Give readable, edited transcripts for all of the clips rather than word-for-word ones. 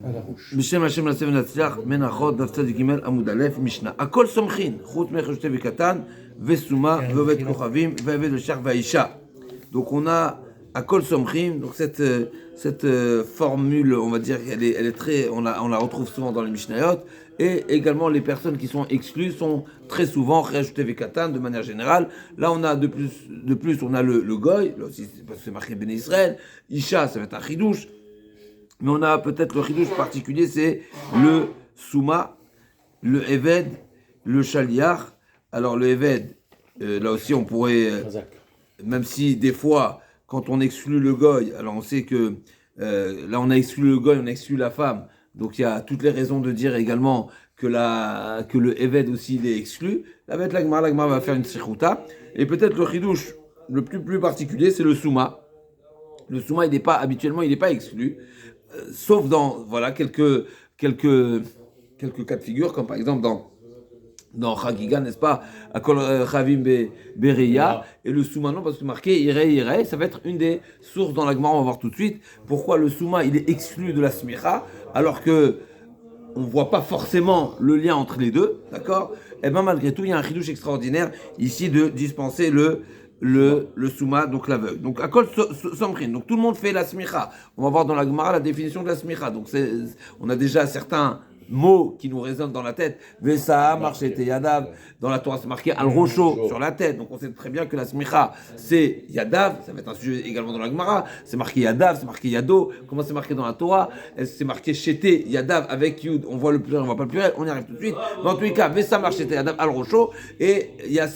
à la bouche. בשם השם נעשה ונצליח, מנחות, דף צדיק ג' עמוד א', משנה. הכל סומכין, חוץ מחשתי וקטן, וסומה, ועובד כוכבים, ועבד ושח והאישה. Donc on a הכל סומכין, donc cette formule, on va dire, elle est très, on la retrouve souvent dans les Mishnayot, et également les personnes qui sont exclues sont très souvent rajouté vekatan de manière générale. Là on a de plus on a le goy, là aussi parce que c'est marqué Béné Israël, Isha ça va être un chidouche, mais on a peut-être le chidouche particulier, c'est le souma, le eved, le shaliach. Alors le eved, là aussi on pourrait, même si des fois quand on exclut le goy, alors on sait que là on a exclu le goy, on a exclu la femme. Donc il y a toutes les raisons de dire également que le Eved aussi il est exclu. La Gemara va faire une sichuta. Et peut-être le chidouche le plus particulier, c'est le souma. Le souma, habituellement, il n'est pas exclu. Sauf dans quelques cas de figure, comme par exemple dans Chagiga, n'est-ce pas, Akol Chavim Bereya, et le souma non, parce que marqué Irei, ça va être une des sources dans la Gemara, on va voir tout de suite pourquoi le souma il est exclu de la smicha, alors que on voit pas forcément le lien entre les deux, d'accord? Et bien malgré tout, il y a un chidouche extraordinaire ici de dispenser le souma, donc l'aveugle. Donc Akol Somrin, donc tout le monde fait la smicha. On va voir dans la Gemara la définition de la smicha. Donc on a déjà certains mots qui nous résonnent dans la tête. Vesa, Marchete, Yadav. Dans la Torah, c'est marqué Al-Rocho sur la tête. Donc on sait très bien que la smicha, c'est Yadav. Ça va être un sujet également dans la Gemara. C'est marqué Yadav, c'est marqué Yado. Comment c'est marqué dans la Torah? C'est marqué Shete, Yadav avec Yud. On voit le pluriel, on voit pas le pluriel. On y arrive tout de suite. Mais en tous les cas, Vesa, Marchete, Yadav, Al-Rocho. Et il y a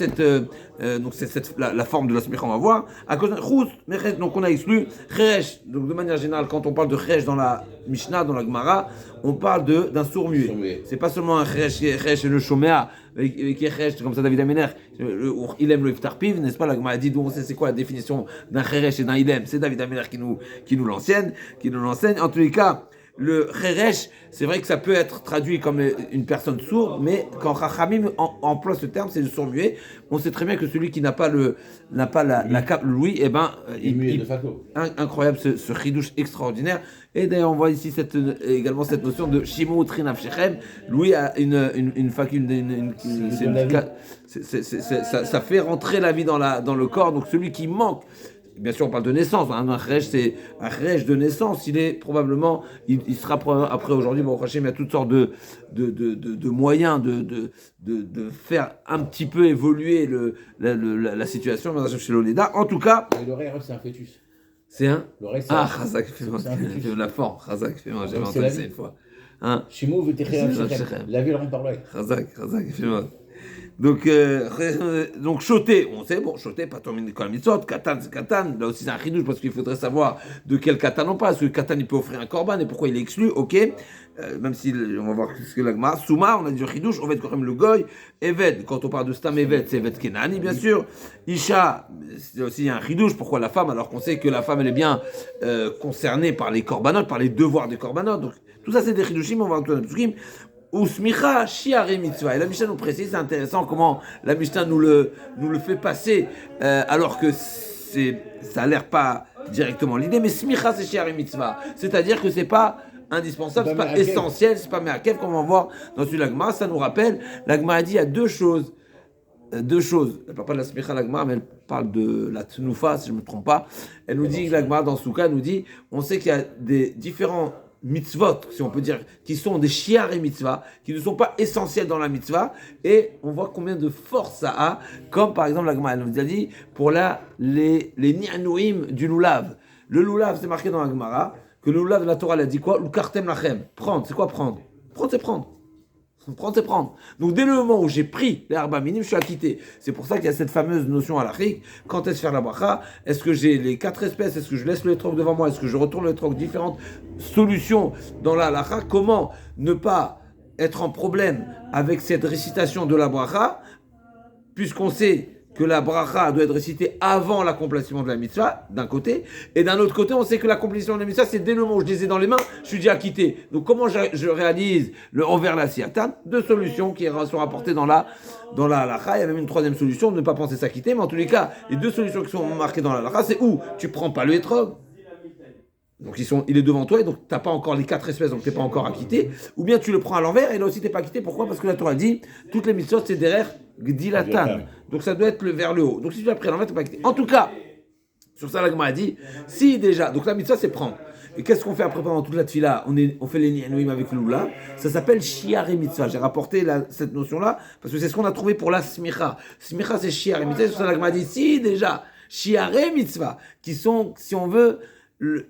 donc c'est la forme de la smicha, on va voir. À cause de donc on a exclu Cheresh. Donc de manière générale, quand on parle de Cheresh dans la Mishnah, dans la Gemara, on parle d'un sourd-muet. C'est pas seulement un Cheresh et le Shomea, qui est Cheresh, comme ça David Amener, il aime le Iftar Piv, n'est-ce pas? La Gemara dit, on sait c'est quoi la définition d'un Cheresh et d'un Ilem. C'est David Amener qui nous l'enseigne. En tous les cas, le Cheresh, c'est vrai que ça peut être traduit comme une personne sourde, mais quand Chachamim emploie ce terme, c'est le sourd-muet. On sait très bien que celui qui n'a pas la cape, l'ouïe, eh ben, incroyable ce chidouche extraordinaire. Et d'ailleurs, on voit ici également cette notion de Shimon Trinav Shechem. L'ouïe a une faculté, ça fait rentrer la vie dans le corps. Donc celui qui manque. Bien sûr, on parle de naissance. Un chèche, c'est un chèche de naissance. Il est probablement, il sera après aujourd'hui. Bon, il y a toutes sortes de moyens de faire un petit peu évoluer la situation. Chez l'Oleda. En tout cas, l'oreille, c'est un fœtus. C'est un. L'oreille, c'est Chazak, fais-moi la forme. Chazak, fais-moi. J'avais entendu ça une fois. Shimou veut la vie, elle rentre par l'oreille. Chazak, fais-moi. Donc choté, on sait, choté, pas terminé comme mitzvot, katan c'est katan, là aussi c'est un chidouche parce qu'il faudrait savoir de quel katan on parle, parce que katan il peut offrir un korban et pourquoi il est exclu, ok, même si on va voir ce que l'agma, souma, on a dit le chidouche, on va être quand même le goy, eved, quand on parle de stam eved, c'est eved kenani bien sûr, isha, c'est aussi un chidouche, pourquoi la femme, alors qu'on sait que la femme elle est bien concernée par les korbanot, par les devoirs des korbanot, donc tout ça c'est des chidushim, on va voir tout dans le ou smicha shiare mitzvah. Et la Mishnah nous précise, c'est intéressant comment la Mishnah nous le fait passer, alors que ça a l'air pas directement l'idée, mais smicha c'est shiare mitzvah. C'est-à-dire que c'est pas indispensable, c'est pas essentiel, c'est pas me'akev, comme on va voir dans celui de l'Agma. Ça nous rappelle, l'Agma a dit il y a deux choses. Elle parle pas de la smicha l'Agma, mais elle parle de la tnoufa, si je ne me trompe pas. Elle nous dit, l'Agma dans Souka nous dit, on sait qu'il y a des différents mitzvot, si on peut dire, qui sont des shiar et mitzvah, qui ne sont pas essentiels dans la mitzvah, et on voit combien de force ça a, comme par exemple la Gemara nous a dit, pour les ni'anouim du loulav. Le loulav, c'est marqué dans la Gemara, que le loulav de la Torah, elle a dit quoi? L'ukartem lachem. Prendre, c'est quoi prendre? Prendre, c'est prendre. Prendre, c'est prendre. Donc, dès le moment où j'ai pris les arba minim, je suis acquitté. C'est pour ça qu'il y a cette fameuse notion à l'achik. Quand est-ce faire la bracha? Est-ce que j'ai les 4 espèces? Est-ce que je laisse le troc devant moi? Est-ce que je retourne le troc? Différentes solutions dans la halacha. Comment ne pas être en problème avec cette récitation de la bracha? Puisqu'on sait que la bracha doit être récitée avant l'accomplissement de la mitzvah, d'un côté, et d'un autre côté, on sait que l'accomplissement de la mitzvah, c'est dès le moment où je les ai dans les mains, je suis déjà acquitté. Donc comment je réalise le envers la siatan? Deux solutions qui sont rapportées dans la halakha. Il y a même une troisième solution, de ne pas penser s'acquitter, mais en tous les cas, les deux solutions qui sont marquées dans la halakha, c'est où tu prends pas le hétrog. Donc il est devant toi et donc tu n'as pas encore les 4 espèces, donc tu n'es pas encore acquitté. Ou bien tu le prends à l'envers et là aussi tu n'es pas acquitté. Pourquoi? Parce que la Torah dit toutes les mitzvot c'est derrière Gdilatan. Donc ça doit être vers le haut. Donc si tu l'as pris à l'envers, tu n'es pas acquitté. En tout cas, sur ça, la Gemara a dit si déjà, donc la mitzvah c'est prendre. Et qu'est-ce qu'on fait après pendant toute la tefila? On fait les nianouim avec le loula. Ça s'appelle shiar et mitzvah. J'ai rapporté cette notion-là parce que c'est ce qu'on a trouvé pour la smicha. Smicha c'est shiar et mitzvah. Sur ça, la Gemara a dit si déjà shiar et mitzvah qui sont, si on veut.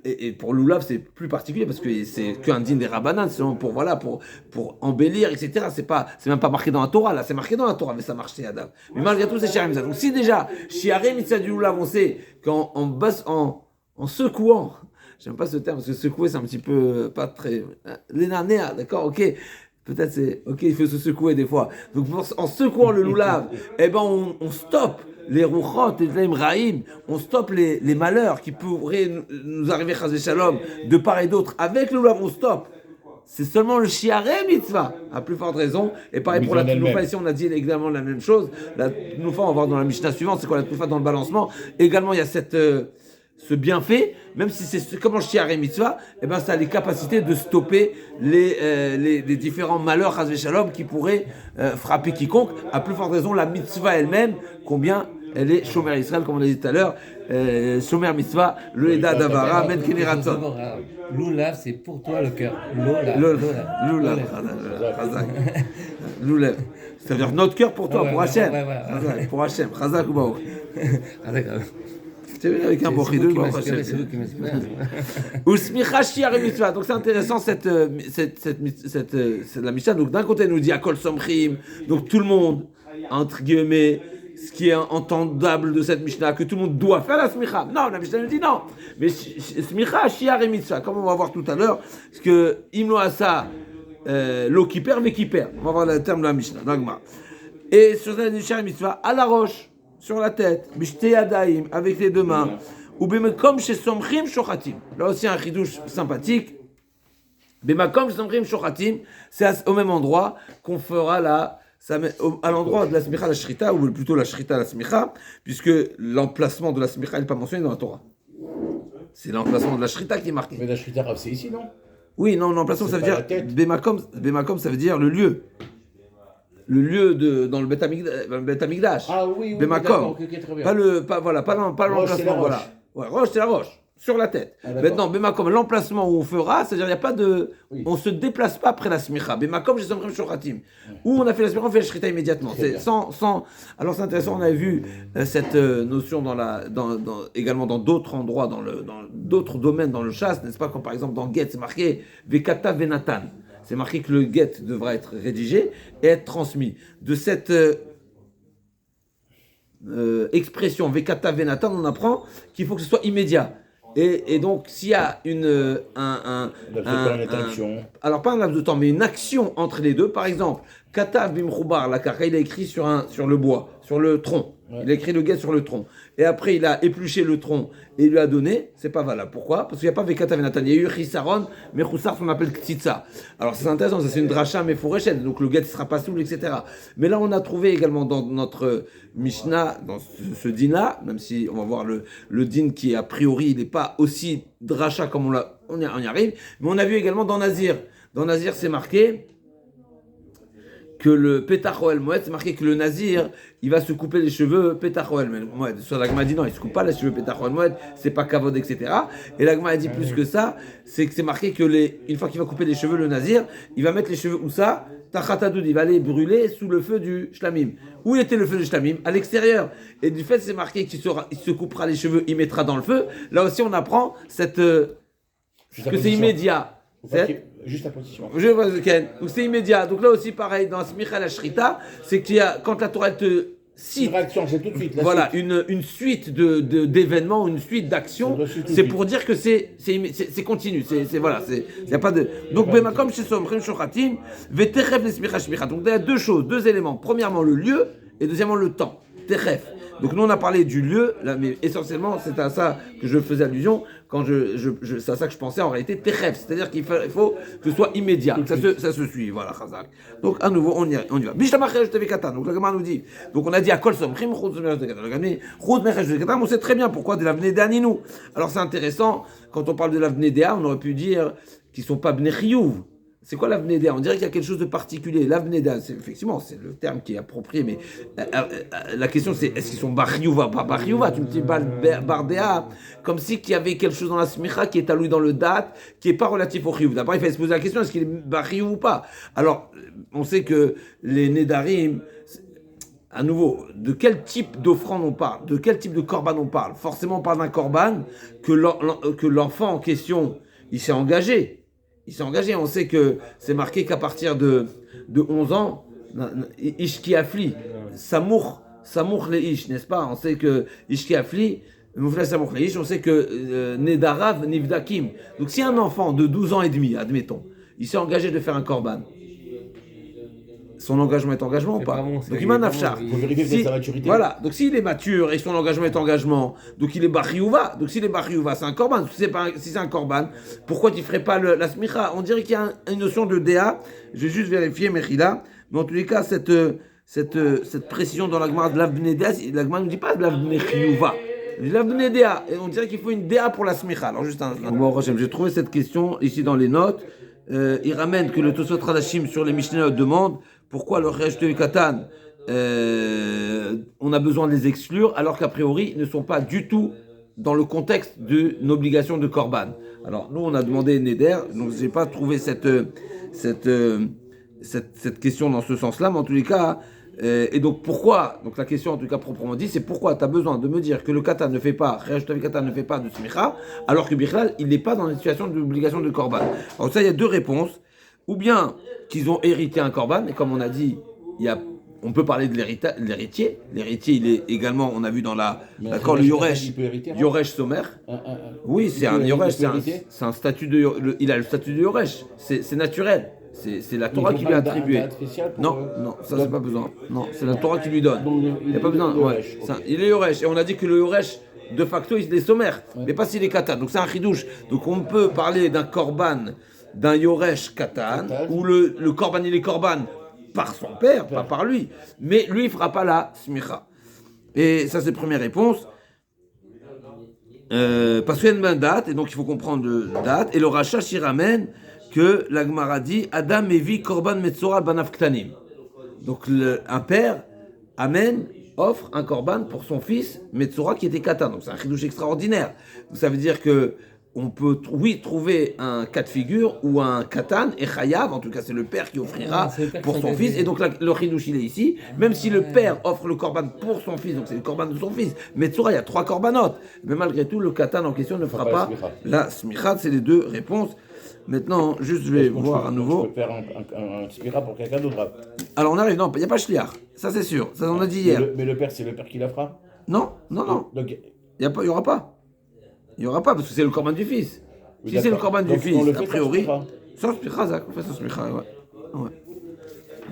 Et pour l'oulav c'est plus particulier parce que c'est qu'un din des rabbanan, c'est pour embellir, etc. C'est même pas marqué dans la Torah, là c'est marqué dans la Torah, mais ça marche chez Adam. Mais malgré tout c'est shiar mitzvah. Donc si déjà shiar mitzvah du loulav, on sait en secouant, j'aime pas ce terme parce que secouer c'est un petit peu pas très l'énanéa, d'accord, ok. Peut-être c'est ok, il faut se secouer des fois. Donc en secouant le loulav, eh ben on stoppe les rouchot et les raïm, on stoppe les malheurs qui pourraient nous arriver chas shalom de part et d'autre. Avec le loulav, on stoppe. C'est seulement le shiaré mitzvah, à plus forte raison. Et pareil pour la tnoufa, ici on a dit également la même chose. La tnoufa, on va voir dans la Mishnah suivante, c'est quoi la tnoufa dans le balancement. Également, il y a ce bienfait, même si c'est comme le shiaré mitzvah, eh ben ça a les capacités de stopper les différents malheurs chas shalom qui pourraient frapper quiconque. À plus forte raison, la mitzvah elle-même, combien elle est Shomer Israël, comme on a dit tout à l'heure, Shomer Mitzvah, le Eda Davara, Ben Keneratzon. Loulav, c'est pour toi le cœur. Loulav. Ça veut dire notre cœur pour toi, pour Hachem. Pour Hachem, Chazak ou Baruch. C'est avec un bochidou, c'est vous qui m'inspirez. Ou smicha shiar mitzvah. Donc c'est intéressant cette la Mishnah. Donc d'un côté elle nous dit Akol Somchim, donc tout le monde entre guillemets. Ce qui est entendable de cette Mishnah, que tout le monde doit faire la smicha. Non, la Mishnah nous dit non. Mais smicha, shiar et mitzvah, comme on va voir tout à l'heure, parce que imlo asa, lo kiper, ve kiper. On va voir le terme de la Mishnah, d'Agma. Et sur la shiar et mitzvah, à la roche, sur la tête, bishte yadaim, avec les deux mains, ou bemekom chez somchim shochatim. Là aussi un chidouche sympathique. Bemekom chez somchim shochatim, c'est au même endroit qu'on fera à l'endroit de la smicha la shrita, ou plutôt la shrita la smicha, puisque l'emplacement de la smicha n'est pas mentionné dans la Torah. C'est l'emplacement de la shrita qui est marqué. Mais la shrita, c'est ici, non? Oui, non, l'emplacement ça veut dire Bemakom, ça veut dire le lieu. Le lieu dans le Bet Amikdash. Ah oui, Bemakom. Okay, très bien. Pas l'emplacement, voilà. Ouais, roche, c'est la roche. Sur la tête. Maintenant, Bemakom, l'emplacement où on fera, c'est-à-dire il n'y a pas de. Oui. On ne se déplace pas après la smicha. Bemakom, j'ai sombré shochatim. Où on a fait la smicha, on fait la shrita immédiatement. C'est sans. Alors c'est intéressant, on a vu cette notion également dans d'autres endroits, dans d'autres domaines dans le chasse, n'est-ce pas? Comme par exemple dans Get, c'est marqué Vekata Venatan. C'est marqué que le Get devra être rédigé et être transmis. De cette. Expression Vekata Venatan, on apprend qu'il faut que ce soit immédiat. Et donc, s'il y a alors pas un laps de temps, mais une action entre les deux, par exemple, Katav Bimchoubar, la carca, il a écrit sur le bois, sur le tronc. Ouais. Il a écrit le guet sur le tronc. Et après, il a épluché le tronc et il lui a donné. C'est pas valable. Pourquoi? Parce qu'il n'y a pas Vekata Venatan. Il y a eu Chisaron, mais Choussar, on appelle Ktitsa. Alors, c'est intéressant, ça c'est une dracha, mais Fourechet. Donc, le guet ne sera pas soule, etc. Mais là, on a trouvé également dans notre Mishnah, dans ce din-là, même si on va voir le din qui, a priori, il n'est pas aussi dracha comme on y arrive. Mais on a vu également dans Nazir. Dans Nazir, c'est marqué que le Petach Oel Moed, c'est marqué que le Nazir, il va se couper les cheveux Petach Oel Moed. Sur l'Agma dit non, il se coupe pas les cheveux Petach Oel Moed, c'est pas kavod, etc. Et l'Agma a dit plus que ça, c'est que c'est marqué que une fois qu'il va couper les cheveux, le Nazir, il va mettre les cheveux où ça? Tachatadoud, il va les brûler sous le feu du Shlamim. Où était le feu du Shlamim? À l'extérieur. Et du fait, c'est marqué qu'il se coupera les cheveux, il mettra dans le feu. Là aussi, on apprend que c'est immédiat. Juste la position. Donc c'est immédiat. Donc là aussi, pareil, dans Smicha la Shrita, c'est qu'il y a, quand la Torah te cite. Une réaction, c'est tout de suite. Voilà, une suite d'événements, une suite d'actions, c'est pour dire que c'est continu. Il n'y a pas de. Donc, Bemakom chez Somrim Shochatim, Veteref les Smicha Shmicha. Donc il y a deux choses, deux éléments. Premièrement, le lieu, et deuxièmement, le temps. Teref. Donc nous on a parlé du lieu, là, mais essentiellement c'est à ça que je faisais allusion quand c'est à ça que je pensais en réalité Teref, c'est-à-dire qu'il faut que ce soit immédiat, que ça se suit, voilà, Chazak. Donc à nouveau on y va. Bishtamachel Katan. Donc la Gemara nous dit, donc on a dit à Kol Somchim, on sait très bien pourquoi de l'avenir d'Aninou. Alors c'est intéressant, quand on parle de l'Avnedea, on aurait pu dire qu'ils ne sont pas Bnei Chiyuv. C'est quoi l'Avnedea? On dirait qu'il y a quelque chose de particulier. L'Avnedea, effectivement, c'est le terme qui est approprié, mais la question c'est est-ce qu'ils sont Bar Chiyuva? Pas Bar Chiyuva, tu me dis Bardea, comme si qu'il y avait quelque chose dans la Smicha qui est alloué dans le date, qui n'est pas relatif au Chiyuv. D'abord, il fallait se poser la question est-ce qu'il est Bar Chiyuv ou pas? Alors, on sait que les Nedarim, à nouveau, de quel type d'offrande on parle? De quel type de korban on parle? Forcément, on parle d'un korban que l'enfant en question, il s'est engagé. Il s'est engagé. On sait que c'est marqué qu'à partir de 11 ans, Ish ki afli, Samour le Ish, n'est-ce pas? On sait que Ish ki afli, Moufla Samour le Ish, on sait que Nedarav Nivdakim. Donc si un enfant de 12 ans et demi, admettons, il s'est engagé de faire un korban, son engagement est engagement ou pas? Donc il m'a nafchar. Il faut vérifier sa maturité. Voilà, donc s'il est mature et son engagement est engagement, donc il est bariouva. Donc s'il est bariouva, c'est un korban. Si c'est un korban, pourquoi tu ne ferais pas la smicha? On dirait qu'il y a une notion de déa. Je vais juste vérifier, Mechila. Mais en tous les cas, cette précision dans la Gemara de l'Avnedea, la Gemara ne dit pas de l'Avnechiyuva. L'Avnedea, et on dirait qu'il faut une déa pour la smicha. Alors juste un bon, j'ai trouvé cette question ici dans les notes. Il ramène que le Tosot Radashim sur les Mishnayot demande pourquoi le Resh de Katan, on a besoin de les exclure, alors qu'a priori, ils ne sont pas du tout dans le contexte d'une obligation de Korban. Alors, nous, on a demandé Neder, donc je n'ai pas trouvé cette question dans ce sens-là, mais en tous les cas, et donc pourquoi, donc la question en tout cas proprement dit, c'est pourquoi tu as besoin de me dire que le Katan ne fait pas, Resh de Katan ne fait pas de Smicha, alors que Bichlal, il n'est pas dans une situation d'obligation de Korban. Alors ça, il y a deux réponses. Ou bien qu'ils ont hérité un korban, et comme on a dit, on peut parler de l'héritier. L'héritier, il est également, on a vu dans l'accord le Yoresh, Yoresh Somer. Oui, c'est un Yoresh, c'est un statut il a le statut de Yoresh, c'est naturel. C'est la Torah qui lui a attribué. Non, ça c'est pas besoin. Non, c'est la Torah qui lui donne. Il n'y a pas besoin. Ouais. Il est Yoresh, et on a dit que le Yoresh, de facto, il est sommaire, mais pas s'il est katan. Donc c'est un chidouche. Donc on peut parler d'un korban, d'un Yoresh Katan, où le korban il est korban par son père, pas par lui, mais lui il fera pas la smicha. Et ça c'est la première réponse. Parce qu'il y a une date, et donc il faut comprendre la date, et le Rachash il ramène que la Gemara dit Adam evi korban metzora banaf ktanim. Donc un père offre un korban pour son fils metzora qui était katan. Donc c'est un chidouche extraordinaire. Donc ça veut dire que on peut, trouver un cas de figure où un katan est chayav, en tout cas c'est le père qui offrira pour son fils, et donc le chidouche il est ici, même si le père offre le korban pour son fils, donc c'est le korban de son fils, mais Tzora il y a 3 korbanot, mais malgré tout le katan en question ne fera pas la smicha, c'est les deux réponses. Maintenant, juste je vais voir à nouveau. Je peux faire un smicha pour quelqu'un d'autre. Alors on arrive, non, il n'y a pas shliach, ça c'est sûr, ça on a dit hier. Mais le père, c'est le père qui la fera? Non. Donc, Il n'y aura pas. Il n'y aura pas, parce que c'est le korban du fils. Si c'est le korban du fils, a priori, sans smicha, on fait sans smicha, ouais.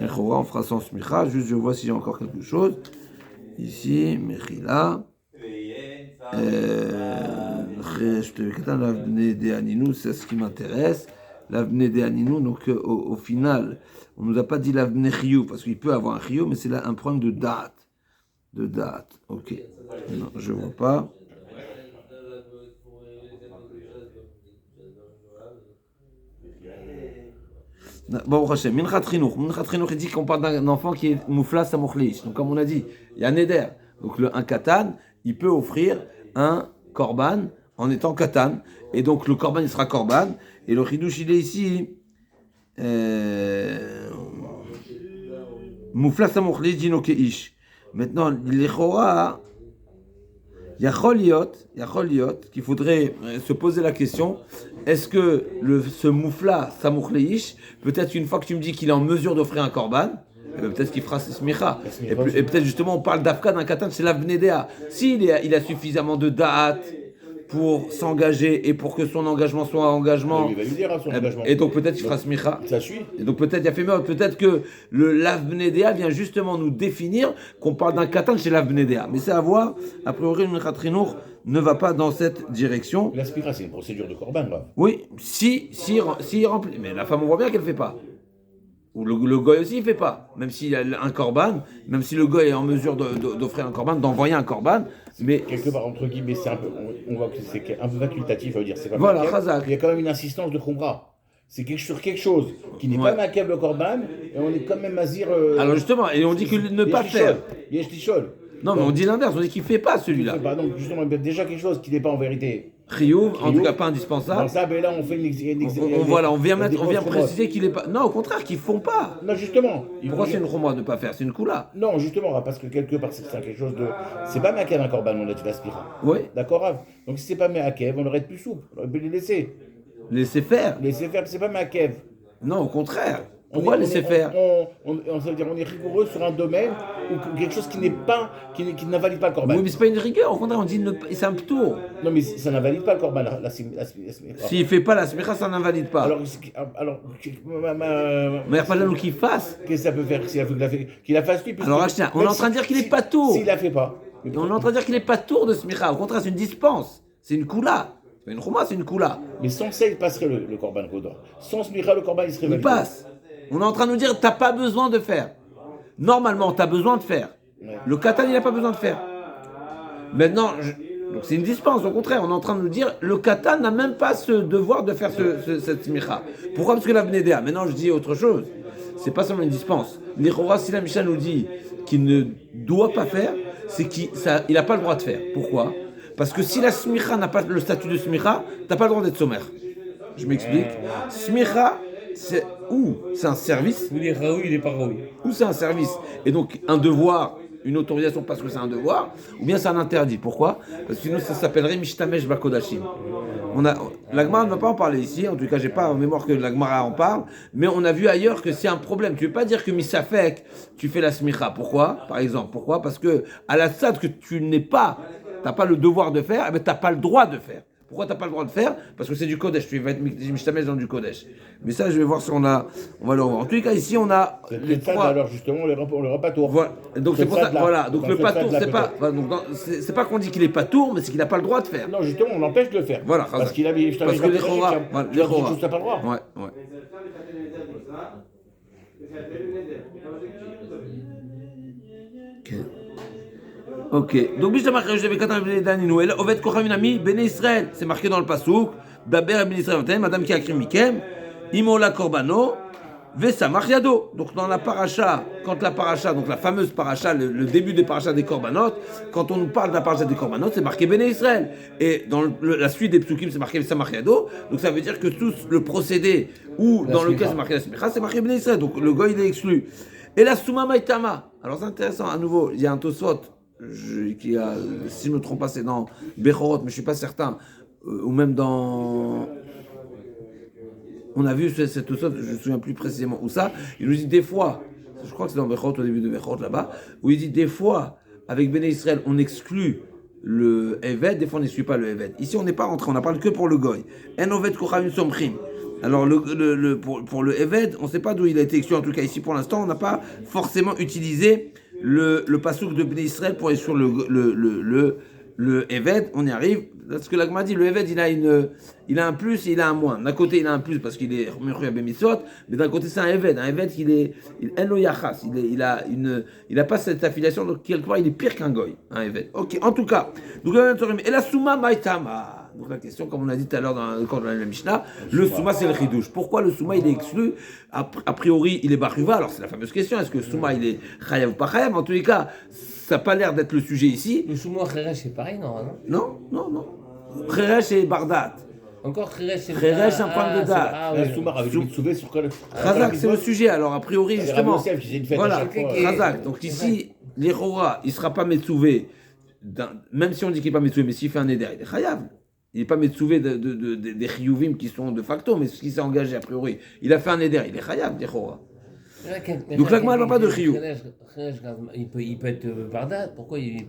On fera sans smicha, juste je vois si j'ai encore quelque chose. Ici, Mechila. C'est ce qui m'intéresse. L'avne de Aninou, donc au final, on ne nous a pas dit l'avne chiyuv, parce qu'il peut avoir un chiyuv, mais c'est là un problème de date. Ok. Non, je ne vois pas. Bon, Hachem, Minchat Chinuch, il dit qu'on parle d'un enfant qui est Moufla Samochlish. Donc, comme on a dit, il y a un Neder. Donc, un Katan, il peut offrir un Korban en étant Katan. Et donc, le Korban, il sera Korban. Et le Chidouche, il est ici. Moufla Samochlish, Dino Keish. Maintenant, l'Echora, Yacholiot, qu'il faudrait se poser la question, est-ce que ce moufla, Samochleish, peut-être une fois que tu me dis qu'il est en mesure d'offrir un korban, peut-être qu'il fera ce smicha. Et peut-être justement on parle d'Afka d'un katan, c'est l'avnedea. S'il il a suffisamment de da'at pour s'engager et pour que son engagement soit un engagement. Il va lui dire son engagement. Et donc peut-être il fera smicha. Ça suit. Et donc peut-être il y a fait mieux. Peut-être que l'avnedea vient justement nous définir qu'on parle d'un katan chez l'avnedea. Mais c'est à voir. A priori, le Mechatrinour ne va pas dans cette direction. La smicha, c'est une procédure de korban, là. Oui, si remplit. Mais la femme, on voit bien qu'elle ne fait pas. Ou le goy aussi, il fait pas. Même s'il y a un korban, même si le goy est en mesure d'offrir un korban, d'envoyer un korban, mais Quelque part, entre guillemets, c'est un peu, on voit que c'est un peu facultatif, ça veut dire, c'est pas voilà, Makev, chazak. il y a quand même une insistance de Khumra. C'est sur quelque chose qui n'est Ouais. pas Makev le Korban, et on est quand même à dire. Alors justement, et on dit que ne pas faire. Yesh Tishol. Non, mais on dit l'inverse, on dit qu'il fait pas celui-là. Donc, justement, déjà quelque chose qui n'est pas en vérité. Chiyuv, en tout Chiyuv. cas pas Dans indispensable. ça, ben là, on fait Voilà, on vient des préciser qu'il est pas. Non, au contraire, qu'ils font pas. Non, justement. Pourquoi c'est une chumra de ne pas faire? C'est une kula. Non, justement, parce que quelque part, c'est quelque chose de. C'est pas Makev un Korban, on a dit l'aspira. Oui. D'accord, Rav. Donc, si c'est pas Makev, on aurait été plus souple. On aurait pu les laisser. Laissez faire. Laisser faire, c'est pas Makev. Non, au contraire. Pourquoi laisser faire? Ça veut dire on est rigoureux sur un domaine ou quelque chose qui n'est pas, qui n'invalide pas le korban. Oui, mais c'est pas une rigueur. Au contraire, on dit c'est un tour. Non, mais ça n'invalide pas le korban. S'il fait pas la smicha, ça n'invalide pas. Alors, Mais il n'y a pas de qu'il fasse. qu'est-ce que ça peut faire qu'il la fasse lui? Alors, Achtia, on est en train de dire qu'il n'est pas tour. S'il la fait pas. Et on est en train de dire qu'il n'est pas tour de smicha. Au contraire, c'est une dispense. C'est une kula. C'est pas une chumra, c'est une kula. Mais sans ça, il passerait le korban Kodor. Sans smicha, le korban, il serait Il validé. passe. On est en train de nous dire, t'as pas besoin de faire. Normalement, tu as besoin de faire. Ouais. Le katan, il n'a pas besoin de faire. Maintenant, donc c'est une dispense. Au contraire, on est en train de nous dire, le katan n'a même pas ce devoir de faire cette smicha. Pourquoi? Parce que la vnédéa. Maintenant, je dis autre chose. C'est pas seulement une dispense. L'Ichora, si la Mishnah nous dit qu'il ne doit pas faire, c'est qu'il n'a pas le droit de faire. Pourquoi? Parce que si la smicha n'a pas le statut de smicha, t'as pas le droit d'être sommaire. Je m'explique. Smicha, c'est un service, Ou il est raoui, il est pas raoui. ou c'est un service, et donc un devoir, une autorisation parce que c'est un devoir, ou bien c'est un interdit. Pourquoi? Parce que sinon ça s'appellerait Mishtamesh Bakodashim. La Gemara ne va pas en parler ici, en tout cas j'ai pas en mémoire que la Gemara en parle, mais on a vu ailleurs que c'est un problème. Tu ne veux pas dire que Misafek, tu fais la smicha. Pourquoi? Par exemple, pourquoi? Parce que à la stade que tu n'as pas le devoir de faire, eh ben, tu n'as pas le droit de faire. Pourquoi tu n'as pas le droit de faire? Parce que c'est du Kodesh, tu vas être Mishtamesh dans du Kodesh. Mais ça, je vais voir si on va le revoir. En tous les cas, ici, on a les trois. Alors justement, on le pas tour. Voilà. Donc c'est pour ça. Voilà. Donc Dans le cette patour, phase-là, c'est pas. Voilà, donc c'est pas qu'on dit qu'il est patour, mais c'est qu'il n'a pas le droit de faire. Non, justement, on l'empêche de le faire. Voilà. Parce qu'il a mis. Parce que les chora. Les chora. Tu n'as pas le droit. Ouais. Ok. Donc, c'est marqué dans le pasouk. Daber ben Israël, madame qui a écrit Mikem, Imola Korbano, Vesamach Yado. Donc, dans la paracha, donc la fameuse paracha, le début des parachas des Korbanot, quand on nous parle de la paracha des Korbanot, c'est marqué Béné Israël. Et dans la suite des psukim, c'est marqué Vesamach Yado. Donc, ça veut dire que tout le procédé ou dans lequel c'est marqué la smicha, c'est marqué Béné Israël. Donc, le goy, il est exclu. Et la Souma Maïtama. Alors, c'est intéressant, à nouveau, il y a un Tosfot. Si je ne me trompe pas, c'est dans Bechorot, mais je ne suis pas certain, ou même dans. On a vu cette chose, je ne me souviens plus précisément où ça. Il nous dit des fois, je crois que c'est dans Bechorot, au début de Bechorot là-bas, où il dit des fois, avec Béné Israël, on exclut le Eved, des fois on n'exclut pas le Eved. Ici, on n'est pas rentré, on n'a parlé que pour le Goy. En Oved Kochavim Somchim. Alors, pour le Eved, on ne sait pas d'où il a été exclu, en tout cas ici pour l'instant, on n'a pas forcément utilisé le pasouk de Béné Israël pour aller sur le Eved, on y arrive. Parce que l'Agma dit, le Eved, il a un plus et il a un moins. D'un côté, il a un plus parce qu'il est Mechouya Bemitsot, mais d'un côté, c'est un Eved. Un Eved, il a pas cette affiliation, donc quelque part, il est pire qu'un Goy, un Eved. Ok, en tout cas. Donc, et la Souma Maïtama. Donc la question, comme on a dit tout à l'heure dans le cours de la Mishnah, le Souma c'est le Chidouche. Pourquoi le Souma il est exclu? A priori il est Baruva, alors c'est la fameuse question, est-ce que le Souma il est Chayav ou pas Chayav? En tous les cas, ça n'a pas l'air d'être le sujet ici. Le Souma Kheresh, c'est pareil, non? Non. Kheresh et Bardat. Encore Kheresh, c'est Kheresh, c'est un point de date. Le Soumar avec une souvée sur quoi? Chazak, c'est le sujet, alors a priori justement. Voilà, Voilà. Chazak. Donc ici, l'Echora, il ne sera pas Metsouvé, même si on dit qu'il n'est pas Metsouvé, mais s'il fait un éder, il est Chayav. Il n'est pas Metsouvé des Chiyuvim qui sont de facto, mais ce qui s'est engagé a priori. Il a fait un éder, il est Chayav, l'Echora. Donc l'Agma ne va pas de Chiyuv. Il peut être Bardat, pourquoi il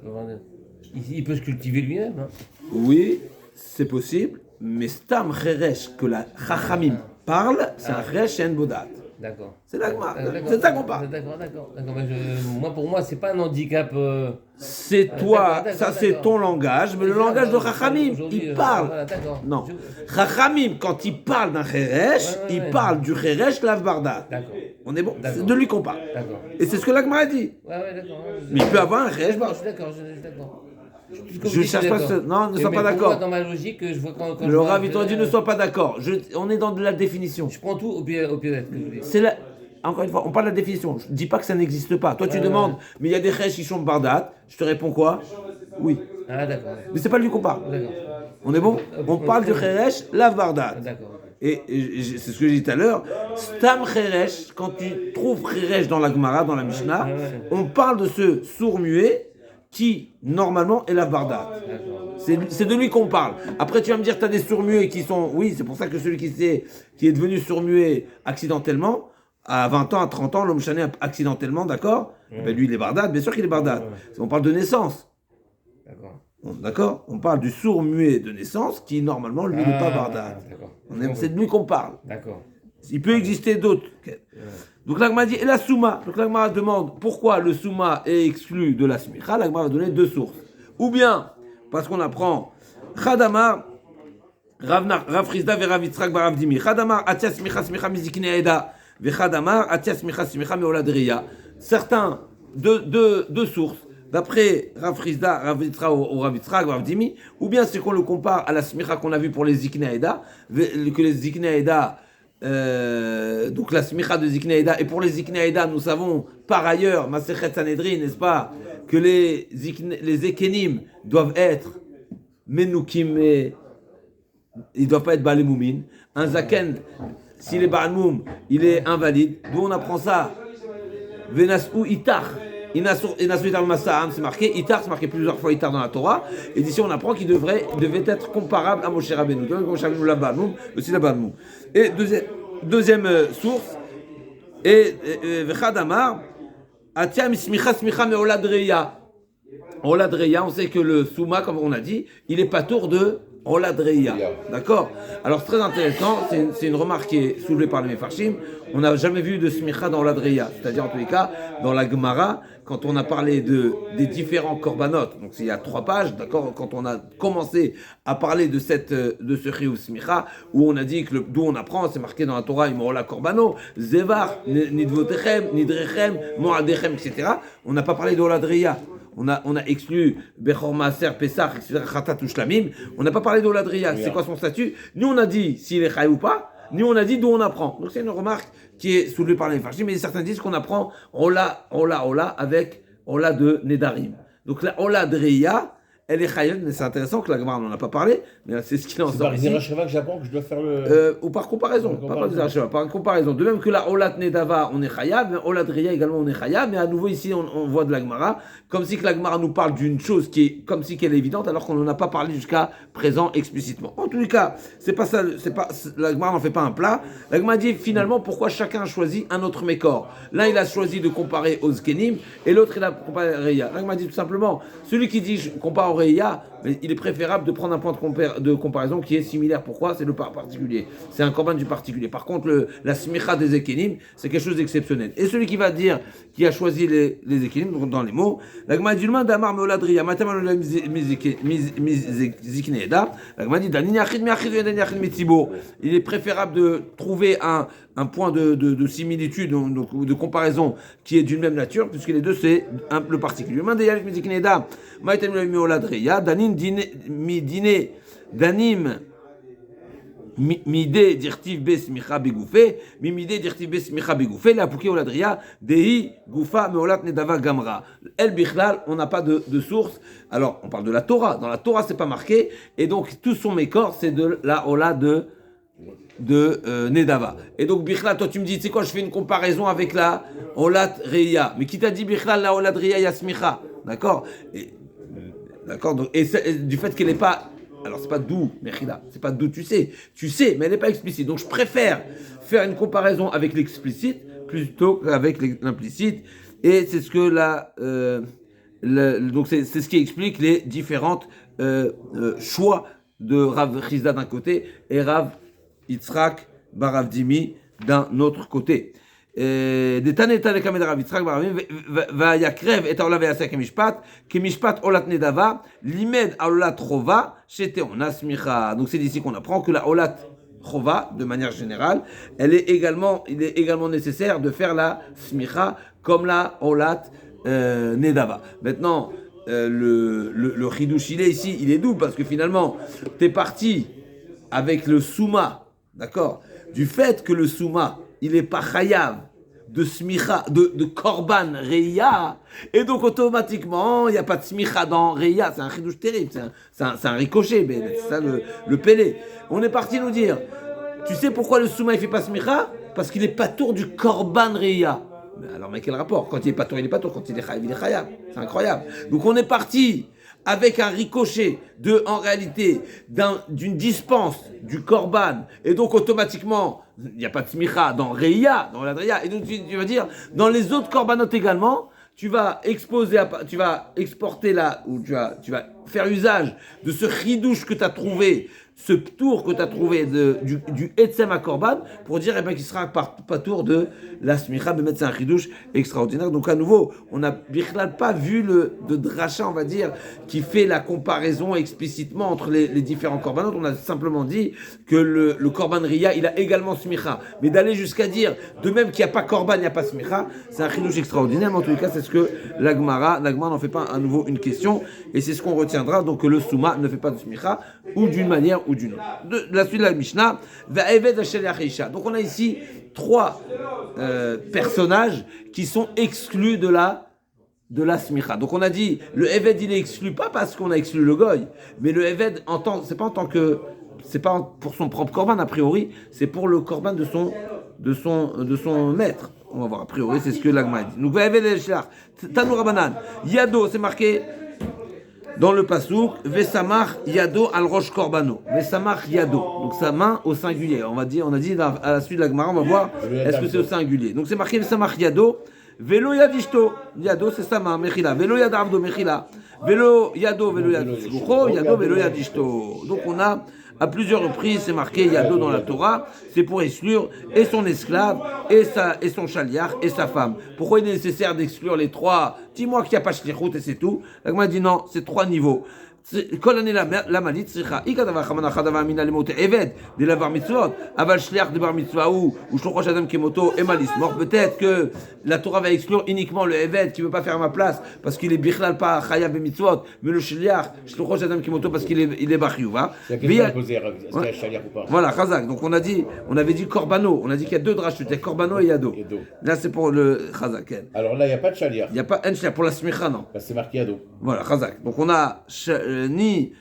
peut se cultiver lui-même, hein? Oui, c'est possible, mais Stam Cheresh, que la Chachamim parle, c'est un Cheresh et un Bodat. D'accord. C'est l'Agma, c'est ça qu'on parle. D'accord. Mais pour moi, c'est pas un handicap. C'est toi, d'accord, ça c'est d'accord. ton langage, mais le langage de Chachamim, Aujourd'hui, il parle. voilà, d'accord. Non, Chachamim, quand il parle d'un Cheresh, Ouais. il parle du Cheresh Lav Bardat. D'accord. On est bon. D'accord. C'est de lui qu'on parle. D'accord. Et c'est ce que l'Agma a dit. Ouais, d'accord. Mais il peut avoir un Cheresh Non, Bar. je suis d'accord, je suis d'accord. Je cherche pas ce. Non, ne sois pas Mais pour d'accord. moi, dans ma logique, je vois quand Le je vois Rav, un il t'aurait dit Cheresh, ne sois pas d'accord. On est dans de la définition. Je prends tout au pied d'être que je dis. C'est la... Encore une fois, on parle de la définition. Je ne dis pas que ça n'existe pas. Toi, tu demandes, mais il y a des Cheresh qui sont Bardat. Je te réponds quoi? Oui. Ah, d'accord. Mais c'est pas lui qu'on parle. D'accord. On est bon? On parle du Cheresh, la Bardat. D'accord. Et c'est ce que j'ai dit tout à l'heure. Stam Cheresh, quand tu trouves Cheresh dans la Gemara, dans la Mishnah, on parle de ce sourd-muet qui, normalement, est la Bardat. C'est de lui qu'on parle. Après, tu vas me dire, tu as des sourds-muets qui sont... Oui, c'est pour ça que celui qui est devenu sourd-muet accidentellement, à 20 ans, à 30 ans, l'homme chané accidentellement, d'accord? Ben lui, il est Bardat, bien sûr qu'il est Bardat. On parle de naissance. D'accord. D'accord? On parle du sourd-muet de naissance qui, normalement, lui, n'est pas Bardat. D'accord. C'est de lui qu'on parle. D'accord. Il peut exister d'autres. Donc l'Agma dit, et la Souma. Donc l'Agma demande pourquoi le Souma est exclu de la Smicha. L'Agma va donner deux sources. Ou bien, parce qu'on apprend, Chadamar, Rav Chizda ve Rav Yitzchak bar Rav Dimi. Chadamar, Atia Smicha Smicha Mizikne Eda. Ve Chadamar, Atia Smicha Smicha Meoladriya. Certains, deux sources. D'après Rav Chizda, Rav Yitzchak ou Rav Yitzchak, Rav Dimi, ou bien c'est qu'on le compare à la Smicha qu'on a vue pour les Zikne Eda, que les Zikne Eda, donc la smicha de Zikne Eda, et pour les Zikne Eda, nous savons par ailleurs, Masechet Sanhedrin, n'est-ce pas, que les Ekenim doivent être Menukim, ils doivent pas être Balemoumin. Un Zaken, s'il est Baalmoum, il est invalide. D'où on apprend ça? Venasou Itar. Inasu Itar Masa'am, c'est marqué. Itar, c'est marqué plusieurs fois Itar dans la Torah. Et d'ici, on apprend qu'il devait être comparable à Moshe Rabbeinu. Donc, Moshe Rabbeinu, la Baalmoum, aussi la Baalmoum. Et deuxième source, et Vechadamar, Atia Mismicha Smicha Meolad Reya. Olad Reya, on sait que le Souma, comme on a dit, il est pas tour de Olad Reya. D'accord? Alors c'est très intéressant, c'est une remarque qui est soulevée par les Mefarshim. On n'a jamais vu de Smicha dans Olad Reya. C'est-à-dire, en tous les cas, dans la Gemara, quand on a parlé des différents korbanot, donc il y a 3 pages, d'accord, quand on a commencé à parler de ce Chiyuv Smicha, où on a dit que d'où on apprend, c'est marqué dans la Torah, Imorola Korbano, Zevar, Nidvotechem, Nidrechem, Moadechem, etc. On n'a pas parlé de Olad Reya. On a exclu Bechor Maaser, Pesach, etc., Khatat ou Shlamim. On n'a pas parlé d'Olad Reya. C'est quoi son statut? Ni on a dit s'il est Chaï ou pas, ni on a dit d'où on apprend. Donc c'est une remarque qui est soulevée par les Farshim, mais certains disent qu'on apprend Ola avec Ola de Nedarim. Donc la Olad Reya, elle est Chaïl, mais c'est intéressant que la Gemara n'en a pas parlé, mais c'est ce qu'il en C'est sort par ici. Zeracheva que j'apprends que je dois faire le. Ou par comparaison, pas par Zeracheva, par comparaison. De même que la Olat Nedava, on est Chayav, mais Olat Reya également, on est Chayav, mais à nouveau ici, on voit de la Gemara, comme si que la Gemara nous parle d'une chose qui est comme si qu'elle est évidente, alors qu'on n'en a pas parlé jusqu'à présent explicitement. En tous les cas, c'est pas ça, la Gemara n'en fait pas un plat. La Gemara dit finalement pourquoi chacun a choisi un autre mécor. L'un, il a choisi de comparer aux Zkenim, et l'autre, il a comparé à Reya. La Gemara dit tout simplement, celui qui dit je compare au Reya, mais il est préférable de prendre un point de comparaison qui est similaire. Pourquoi? C'est le particulier. C'est un korban du particulier. Par contre, la smicha des Ekenim, c'est quelque chose d'exceptionnel. Et celui qui va dire, qui a choisi les Ekenim, donc dans les mots, la Gemara dit, l'humain d'Amar Meoladriya, Matamanola Mizikneeda, la Gemara dit, Dani Yachid Miachid Dani Yachid Mitzibo. Il est préférable de trouver un point de similitude, donc de comparaison qui est d'une même nature, puisque les deux c'est le particulier. L'humain de Yachid Mizikneeda, Matamanola Meoladriya, Danin Midine Danim Midé dirtiv besmicha begoufé, mimidé dirtiv besmicha begoufé, la pouké oladria, dei goufa meolat nedava gamra. El bichlal, on n'a pas de source. Alors, on parle de la Torah. Dans la Torah, c'est pas marqué. Et donc, tout son mécor, c'est de la ola de Nedava. Et donc, bichlal, toi, tu me dis, tu sais quoi, je fais une comparaison avec la olat reya. Mais qui t'a dit bichlal, la olat reya yasmicha? D'accord? D'accord, donc, et du fait qu'elle n'est pas. Alors, c'est pas d'où, Mechida, c'est pas d'où tu sais, mais elle n'est pas explicite. Donc, je préfère faire une comparaison avec l'explicite plutôt qu'avec l'implicite. Et c'est ce que donc, c'est ce qui explique les différentes choix de Rav Chizda d'un côté et Rav Yitzchak bar Rav Dimi d'un autre côté. דתנא לקמא דרב יצחק בר רבי ויקרב את העולה ויעשה כמשפט עולת נדבה לימד עולת חובה שתאונה סמיכה. Donc c'est d'ici qu'on apprend que la עולת chova, de manière générale, il est également nécessaire de faire la smicha comme la olat nedava. Maintenant, le chidouche, il est doux parce que finalement, tu es parti avec le souma, d'accord, du fait que le souma, il n'est pas chayav de smicha, de korban reya, et donc automatiquement, il n'y a pas de smicha dans reya, c'est un chidouche terrible, c'est un ricochet, c'est ça le pélé. On est parti nous dire, tu sais pourquoi le souma il fait pas smicha? Parce qu'il est pas tour du korban reya. Alors, mais quel rapport? Quand il est pas tour, il est pas tour. Quand il est chayav, il est chayav. C'est incroyable. Donc, on est parti avec un ricochet en réalité, d'une dispense du korban. Et donc, automatiquement, il n'y a pas de smicha dans reya, dans la reya. Et donc, tu vas dire, dans les autres korbanotes également, tu vas exporter là, ou tu vas faire usage de ce chidouche que tu as trouvé, ce tour que tu as trouvé du Etzem à Korban, pour dire qu'il sera pas tour de la smicha, de mettre un chidouche extraordinaire. Donc à nouveau, on n'a pas vu de dracha, on va dire, qui fait la comparaison explicitement entre les différents korbanotes. On a simplement dit que le korban Ria, il a également smicha. Mais d'aller jusqu'à dire, de même qu'il n'y a pas korban, il n'y a pas smicha, c'est un chidouche extraordinaire. Mais en tous les cas, c'est ce que l'Agmara n'en fait pas à nouveau une question. Et c'est ce qu'on retiendra, donc que le Souma ne fait pas de smicha, ou d'une manière ou d'une autre. La suite de la Mishnah, Va'eved Hasheliach Isha. Donc on a ici 3 personnages qui sont exclus de la smicha. Donc on a dit, le Eved il est exclu, pas parce qu'on a exclu le Goy, mais le Eved, c'est pas pour son propre korban a priori, c'est pour le korban de son maître. On va voir a priori, c'est ce que l'Agma dit. Donc Va'eved Hasheliach, Tanu Rabanan, Yado, c'est marqué dans le pasouk, Vesamach Yado al Rosh Korbano. Vesamach Yado. Donc sa main au singulier. On a dit à la suite de la Gemara, on va voir est-ce que c'est au singulier. Donc c'est marqué Vesamach Yado. Velo Yadishto. Yado c'est sa main. Mechila. Velo Yadavdo. Mechila. Velo Yado. Velo Yadishto. Yado. Velo Yadishto. Donc on a à plusieurs reprises, c'est marqué Yado dans la Torah, c'est pour exclure et son esclave, et son chaliar, et sa femme. Pourquoi il est nécessaire d'exclure les 3? Dis-moi qu'il n'y a pas shlichut et c'est tout. La Gemara dit non, c'est 3 niveaux. כל אני למדית צריכה, איקא דבר חמנה חד דבר אמינא למות עבד דלבר מצוות, אבל שליח דבר מצווה הוא ושלוחו של אדם כמותו, אמה לסמוך. Peut-être que la Torah va exclure uniquement le Eved qui ne veut pas faire ma place parce qu'il est bichlal pas chayav b'mitzvot, mais le shliach, shlucho של אדם כמותו parce qu'il est bachiyuva. C'est la question à poser, est-ce qu'il y a shaliach ou pas? Voilà, Chazak. Donc on avait dit Korbano, on a dit qu'il y a 2 drachut, il y a Korbano et Yado. Là c'est pour le Chazak. Alors là il n'y a pas de shaliach. Il n'y a pas un shliach pour la smicha, non. Bah, c'est marqué Yado. Voilà, Chazak. Donc on a ni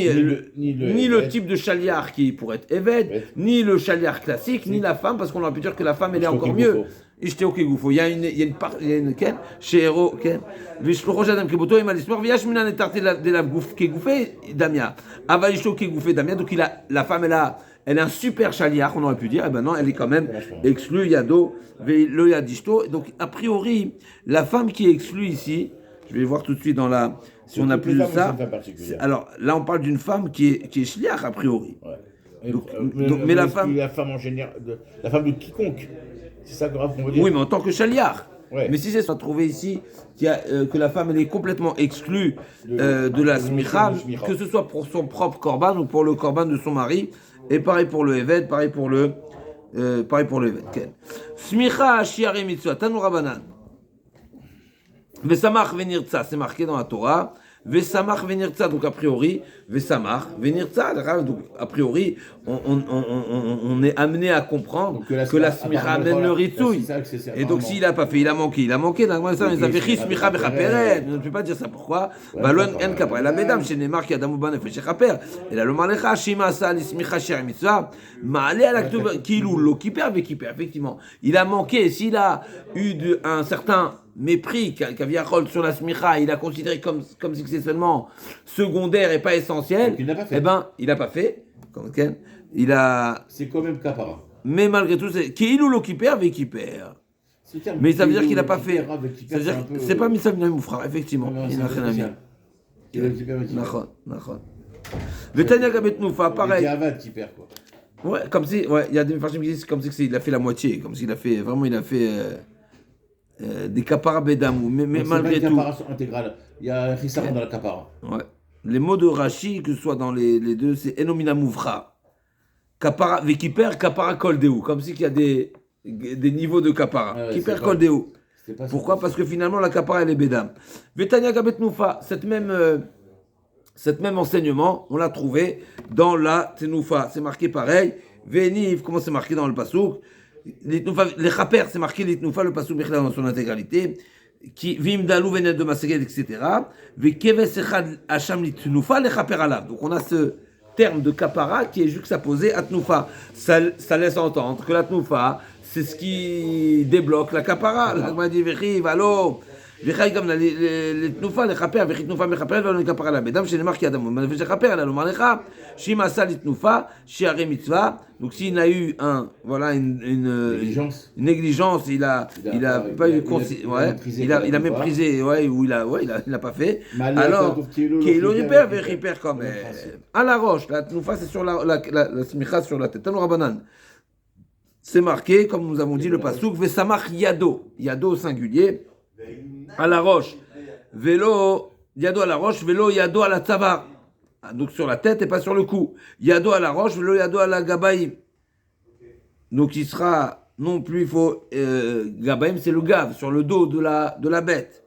le type de chaliar qui pourrait être Eved, ni le chaliar classique, ni la femme, parce qu'on aurait pu dire que la femme elle est encore mieux. Ishtéo Kegoufo. Il y a une ken, chez Héro, ken. Vishlocho Adam Keboto, Emma l'histoire, Viash Minan est arté de la gouf Kegoufé, Damia. Ava Ishto Kegoufé, Damia. Donc la femme elle a un super chaliar, on aurait pu dire, et ben non, elle est quand même exclue, Yado, le Yadishto. Donc a priori, la femme qui est exclue ici, je vais voir tout de suite si on a plus de ça. Alors là, on parle d'une femme qui est shliach a priori. Ouais. Donc, mais la femme en général, la femme de quiconque. C'est ça qu'on veut dire. Oui, mais en tant que shliach. Ouais. Mais si c'est ça trouvé ici que la femme elle est complètement exclue de la smicha, que ce soit pour son propre korban ou pour le korban de son mari, et pareil pour le eved, pareil pour le eved. Smicha shiare mitzvah tanu rabanan. Vesamach venirtza, c'est marqué dans la Torah. Vesamach venirtza, donc a priori, Vesamach venirtza, donc a priori, on est amené à comprendre que la smicha amène le ritouille. Et donc s'il n'a pas fait, il a manqué. Donc ça fait chi smicha bechaperet. On ne peut pas dire ça. Pourquoi? Balon en kapra. La mesdames chez Neymar qui a damuban et fait chaper. Et là le malecha shima sa li smicha shir mitzvah. Ma'ale à l'acte kilou lo kiper avec kiper. Effectivement, il a manqué. S'il a eu un certain mépris qu'Aviachol sur la smicha, il a considéré comme si c'est seulement secondaire et pas essentiel. Il n'a pas fait. Eh ben, il n'a pas fait. C'est quand même kapara. Mais malgré tout, c'est Keilou lo kiper avec kiper. Mais ça veut dire qu'il n'a pas fait. Ça veut dire c'est pas Mitzvah Moufra, effectivement. Il n'a rien à dire. Nachon. Vetania Gabet Noufa, pareil. C'est Avad qui perd quoi. Ouais, comme si, il y a des farshim qui disent comme si il a fait la moitié, comme s'il a fait des kapara bedamou, mais malgré tout. C'est intégrale. Il y a un chissaron dans la kapara. Ouais. Les mots de Rashi, que ce soit dans les deux, c'est Enomina Mouvra. kapara, vekiper, kapara kol deu, comme si qu'il y a des niveaux de kapara. Ah ouais, Kiper c'est kol pas- deu. C'était pas Pourquoi? ça. Parce que finalement, la kapara, elle est bédam. Vetania gabet noufa, cette même enseignement, on l'a trouvé dans la tenoufa. C'est marqué pareil. Veniv, comment c'est marqué dans le pasouk? Les chaper, c'est marqué l'itnoufa, le pasouk Mechila dans son intégralité. Qui vim dalou venet de maseged, etc. Vekeves echad hacham l'itnoufa, les chaper alav. Donc on a ce terme de kapara qui est juxtaposé à tnoufa. Ça laisse entendre que la tnoufa, c'est ce qui débloque la kapara. La Gemara dit vechiv, allo. וחי גם לתנופה, לכפר, וכי תנופה מכפרת ולא נכפר עליו. בדם שנאמר כי אדם נפש לכפר עליו, לומר לך, שאם עשה לתנופה, שיערי מצווה. Donc s'il a eu une négligence, il a pas eu il a méprisé, ou il a pas fait. Alors, qu'il récupère, récupère quand même. À la roche, la tnoufa c'est sur la smicha sur la tête. Tanu Rabanan. C'est marqué, comme nous avons dit le pasouk, vesamach yado, yado au singulier. À la roche, vélo, yado à la roche, vélo, yado à la tzavar. Donc sur la tête et pas sur le cou. Yado à la roche, vélo, yado à la gabaïm. Donc il sera, non plus, il faut, gabaïm c'est le gave, sur le dos de la bête.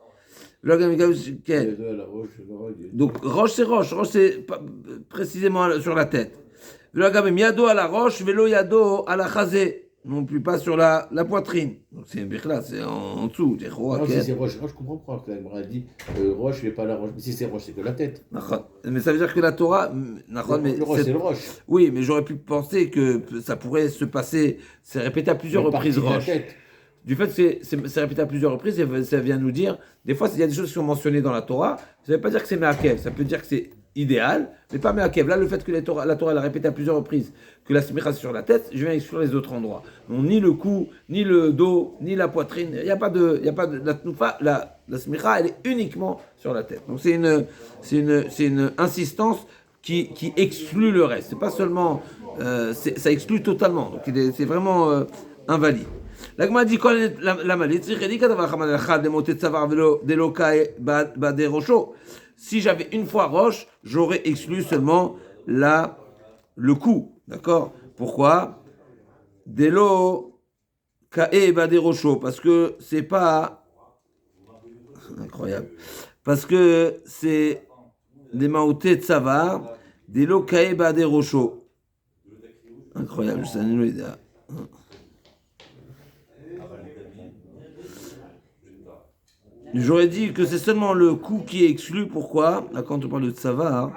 Donc roche c'est précisément sur la tête. Vélo, gabaïm, yado à la roche, vélo, yado à la chazé. Non plus pas sur la poitrine. Donc c'est c'est en dessous. Non, si c'est roche, je comprends pourquoi la Gemara dit roche, mais pas la roche. Mais si c'est roche, c'est que la tête. Mais ça veut dire que la Torah. Le roche, c'est le roche. Oui, mais j'aurais pu penser que ça pourrait se passer. C'est répété à plusieurs reprises roche. Du fait que c'est répété à plusieurs reprises, ça vient nous dire. Des fois, il y a des choses qui sont mentionnées dans la Torah. Ça ne veut pas dire que c'est Me'akev. Ça peut dire que c'est idéal, mais pas Me'akev. Là, le fait que la Torah l'a répété à plusieurs reprises, que la smicha c'est sur la tête, je viens exclure les autres endroits. Donc, ni le cou, ni le dos, ni la poitrine. Il n'y a pas de la tnoufa, la smicha, elle est uniquement sur la tête. Donc c'est une insistance qui exclut le reste. C'est pas seulement, ça exclut totalement. Donc c'est vraiment invalide. La Gemara dit quoi la maladie? Si j'avais une fois roche, j'aurais exclu seulement le cou. D'accord? Pourquoi? Delo kae bade rocho. Parce que c'est pas incroyable. Parce que c'est des maoté de savar. Delo kae bade rocho. Incroyable, c'est une idée. J'aurais dit que c'est seulement le cou qui est exclu. Pourquoi? Là, quand on parle de tsavar.